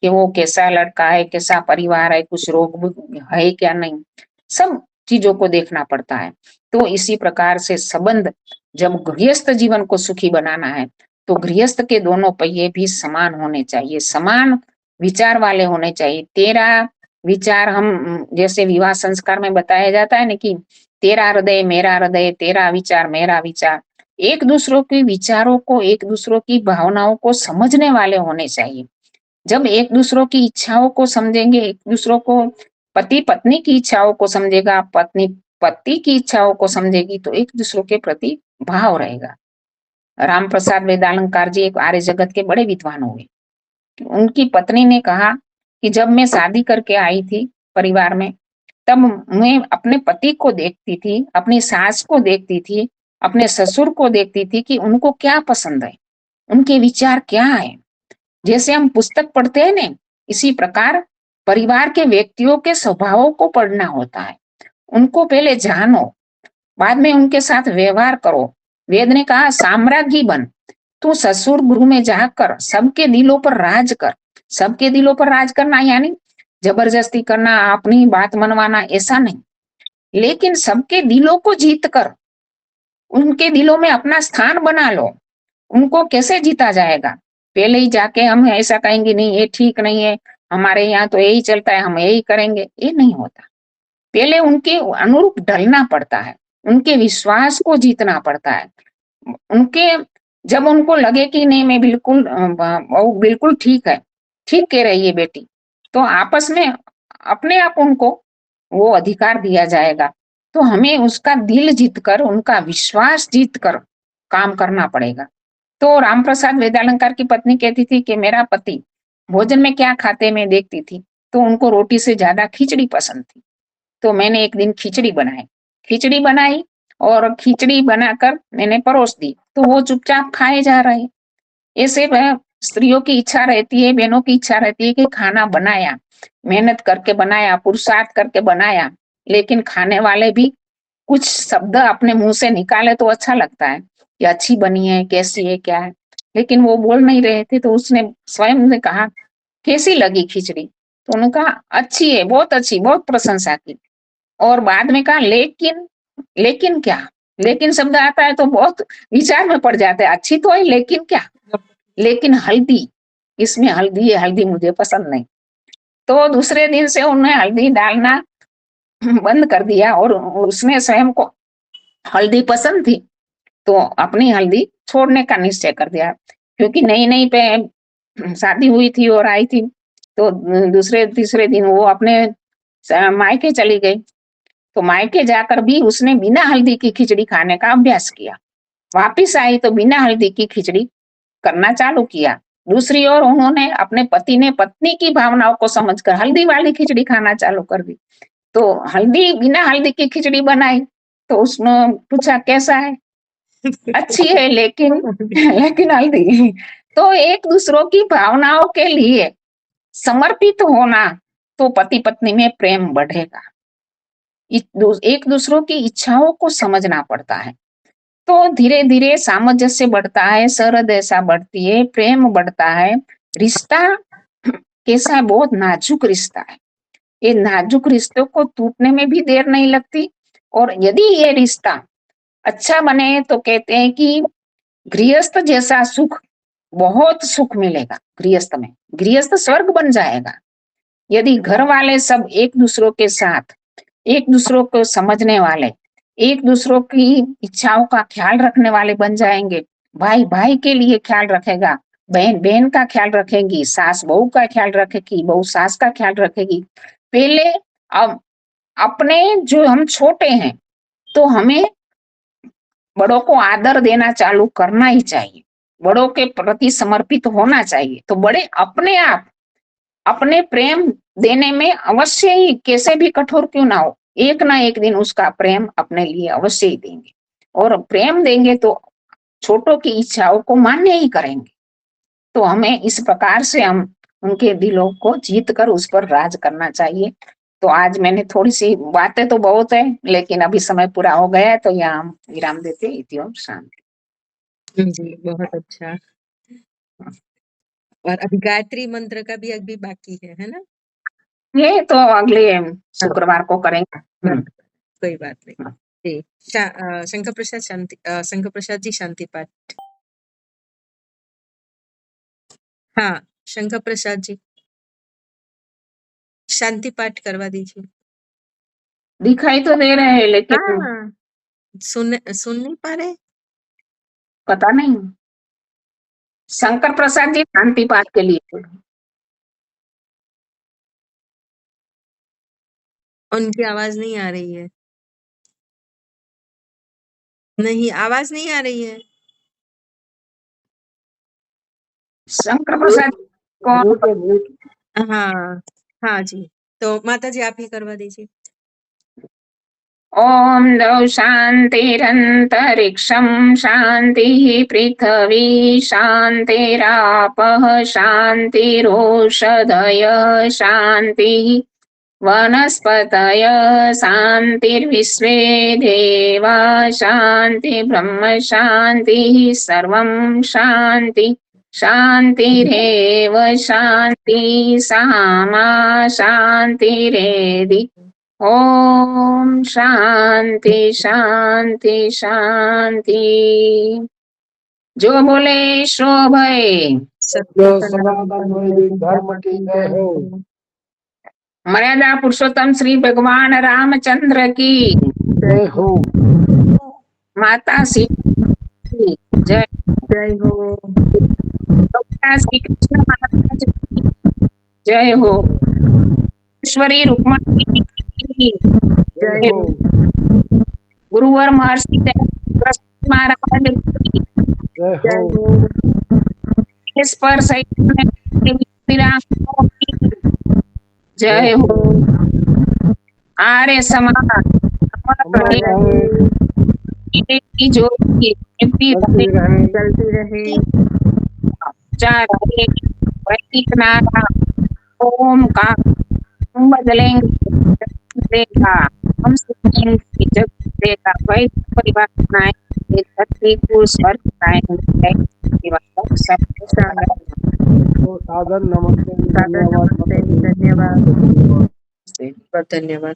कि वो कैसा लड़का है, कैसा परिवार है, कुछ रोग है क्या नहीं, सब चीजों को देखना पड़ता है। तो इसी प्रकार से संबंध, जब गृहस्थ जीवन को सुखी बनाना है तो गृहस्थ के दोनों पहिए भी समान होने चाहिए, समान विचार वाले होने चाहिए। तेरा विचार, हम जैसे विवाह संस्कार में बताया जाता है ना कि तेरा हृदय मेरा हृदय, तेरा विचार मेरा विचार। एक दूसरों के विचारों को, एक दूसरों की भावनाओं को समझने वाले होने चाहिए। जब एक दूसरों की इच्छाओं को समझेंगे, एक दूसरों को, पति पत्नी की इच्छाओं को समझेगा, पत्नी पति की इच्छाओं को समझेगी, तो एक दूसरों के प्रति भाव रहेगा। राम प्रसाद वेदालंकार जी एक आर्य जगत के बड़े विद्वान हुए। उनकी पत्नी ने कहा कि जब मैं शादी करके आई थी परिवार में, तब मैं अपने पति को देखती थी, अपनी सास को देखती थी, अपने ससुर को देखती थी कि उनको क्या पसंद है, उनके विचार क्या है। जैसे हम पुस्तक पढ़ते हैं ना, इसी प्रकार परिवार के व्यक्तियों के स्वभावों को पढ़ना होता है। उनको पहले जानो, बाद में उनके साथ व्यवहार करो। वेद ने कहा साम्राज्ञी बन, तू ससुर गृह में जाकर सबके दिलों पर राज कर। सबके दिलों पर राज करना यानी जबरदस्ती करना, अपनी बात मनवाना, ऐसा नहीं, लेकिन सबके दिलों को जीत कर उनके दिलों में अपना स्थान बना लो। उनको कैसे जीता जाएगा? पहले ही जाके हम ऐसा कहेंगे नहीं ये ठीक नहीं है, हमारे यहाँ तो यही चलता है, हम यही करेंगे, ये नहीं होता। पहले उनके अनुरूप ढलना पड़ता है, उनके विश्वास को जीतना पड़ता है। उनके जब उनको लगे कि नहीं मैं बिल्कुल वो बिल्कुल ठीक है, ठीक कह रही है बेटी, तो आपस में अपने आप उनको वो अधिकार दिया जाएगा। तो हमें उसका दिल जीतकर, उनका विश्वास जीतकर काम करना पड़ेगा। तो रामप्रसाद वेदालंकार की पत्नी कहती थी कि मेरा पति भोजन में क्या खाते मैं देखती थी, तो उनको रोटी से ज्यादा खिचड़ी पसंद थी। तो मैंने एक दिन खिचड़ी बनाई और खिचड़ी बनाकर मैंने परोस दी, तो वो चुपचाप खाए जा रहे। ऐसे स्त्रियों की इच्छा रहती है, बहनों की इच्छा रहती है कि खाना बनाया, मेहनत करके बनाया, पुरुषार्थ करके बनाया, लेकिन खाने वाले भी कुछ शब्द अपने मुंह से निकाले तो अच्छा लगता है कि अच्छी बनी है, कैसी है, क्या है, लेकिन वो बोल नहीं रहे थे। तो उसने स्वयं ने कहा कैसी लगी खिचड़ी, तो उन्होंने कहा अच्छी है, बहुत अच्छी, बहुत प्रशंसा की। और बाद में कहा लेकिन क्या, लेकिन शब्द आता है तो बहुत विचार में पड़ जाते हैं। अच्छी तो है लेकिन क्या, लेकिन हल्दी, इसमें हल्दी है, हल्दी मुझे पसंद नहीं। तो दूसरे दिन से उन्हें हल्दी डालना बंद कर दिया और उसने स्वयं को हल्दी पसंद थी तो अपनी हल्दी छोड़ने का निश्चय कर दिया, क्योंकि नई नई पे शादी हुई थी और आई थी। तो दूसरे तीसरे दिन वो अपने मायके चली गई। तो मायके जाकर भी उसने बिना हल्दी की खिचड़ी खाने का अभ्यास किया। वापिस आई तो बिना हल्दी की खिचड़ी करना चालू किया। दूसरी ओर उन्होंने अपने पति ने पत्नी की भावनाओं को समझकर हल्दी वाली खिचड़ी खाना चालू कर दी। तो बिना हल्दी की खिचड़ी बनाई तो उसने पूछा कैसा है, अच्छी है लेकिन हल्दी। तो एक दूसरों की भावनाओं के लिए समर्पित होना तो पति पत्नी में प्रेम बढ़ेगा। एक दूसरों की इच्छाओं को समझना पड़ता है, तो धीरे धीरे सामंजस्य बढ़ता है, सहृदयता बढ़ती है, प्रेम बढ़ता है। रिश्ता कैसा है, बहुत नाजुक रिश्ता है। ये नाजुक रिश्तों को टूटने में भी देर नहीं लगती। और यदि ये रिश्ता अच्छा बने तो कहते हैं कि गृहस्थ जैसा सुख, बहुत सुख मिलेगा गृहस्थ में, गृहस्थ स्वर्ग बन जाएगा। यदि घर वाले सब एक दूसरों के साथ, एक दूसरों को समझने वाले, एक दूसरों की इच्छाओं का ख्याल रखने वाले बन जाएंगे, भाई भाई के लिए ख्याल रखेगा, बहन बहन का ख्याल रखेगी, सास बहू का ख्याल रखेगी, बहू सास का ख्याल रखेगी। पहले अब अपने जो हम छोटे हैं तो हमें बड़ों को आदर देना चालू करना ही चाहिए, बड़ों के प्रति समर्पित होना चाहिए। तो बड़े अपने आप अपने प्रेम देने में अवश्य ही, कैसे भी कठोर क्यों ना हो, एक ना एक दिन उसका प्रेम अपने लिए अवश्य ही देंगे। और प्रेम देंगे तो छोटों की इच्छाओं को मान्य ही करेंगे। तो हमें इस प्रकार से हम उनके दिलों को जीत कर उस पर राज करना चाहिए। तो आज मैंने थोड़ी सी बातें तो बहुत है, लेकिन अभी समय पूरा हो गया है, तो यहाँ हम विराम देते। इति ओम शांति। जी, बहुत अच्छा। और अभी गायत्री मंत्र का भी अभी बाकी है ना? ये तो अगले शुक्रवार को करेंगे। कोई बात नहीं। जी, शंकर प्रसाद जी शांति पाठ। हाँ, शंकर प्रसाद जी शांति पाठ करवा दीजिए। दिखाई तो दे रहे हैं लेकिन हाँ, सुन नहीं पा रहे? पता नहीं। शंकर प्रसाद जी शांति पाठ के लिए उनकी आवाज नहीं आ रही है। नहीं, आवाज नहीं आ रही है। शंकर प्रसाद कौन? हाँ, हाँ जी। तो माता जी आप ही करवा दीजिए। ॐ द्यौ शान्तिरन्तरिक्षं शान्तिः पृथिवी शान्तिरापः शान्तिरोषधयः शान्तिः वनस्पतय शान्तिर्विश्वे देवा शान्ति ब्रह्म शान्तिः सर्वं शान्ति शान्तिरेव शान्ति सामा शान्तिरेधि ओम शांति शांति शांति। जो बोले सो भय। सत्य सनातन वैदिक धर्म की जय हो। मर्यादा पुरुषोत्तम श्री भगवान रामचंद्र की जय हो। माता सीता की जय जय हो। भगवान श्री कृष्ण महाराज की जय हो। ईश्वरी रुक्मणी की जय हो। गुरुवर महर्षि दयानंद महाराज की जय हो। इस पर जय हो। आर्य समाज की ज्योति चलती रहे। वैदिक नारा ओम का बदलेंगे देगा हम सीखेंगे जग देगा वैदिक परिवार बनाएंगे धरती को स्वर्ग बनाएंगे सबके सादर नमस्ते। धन्यवाद। धन्यवाद।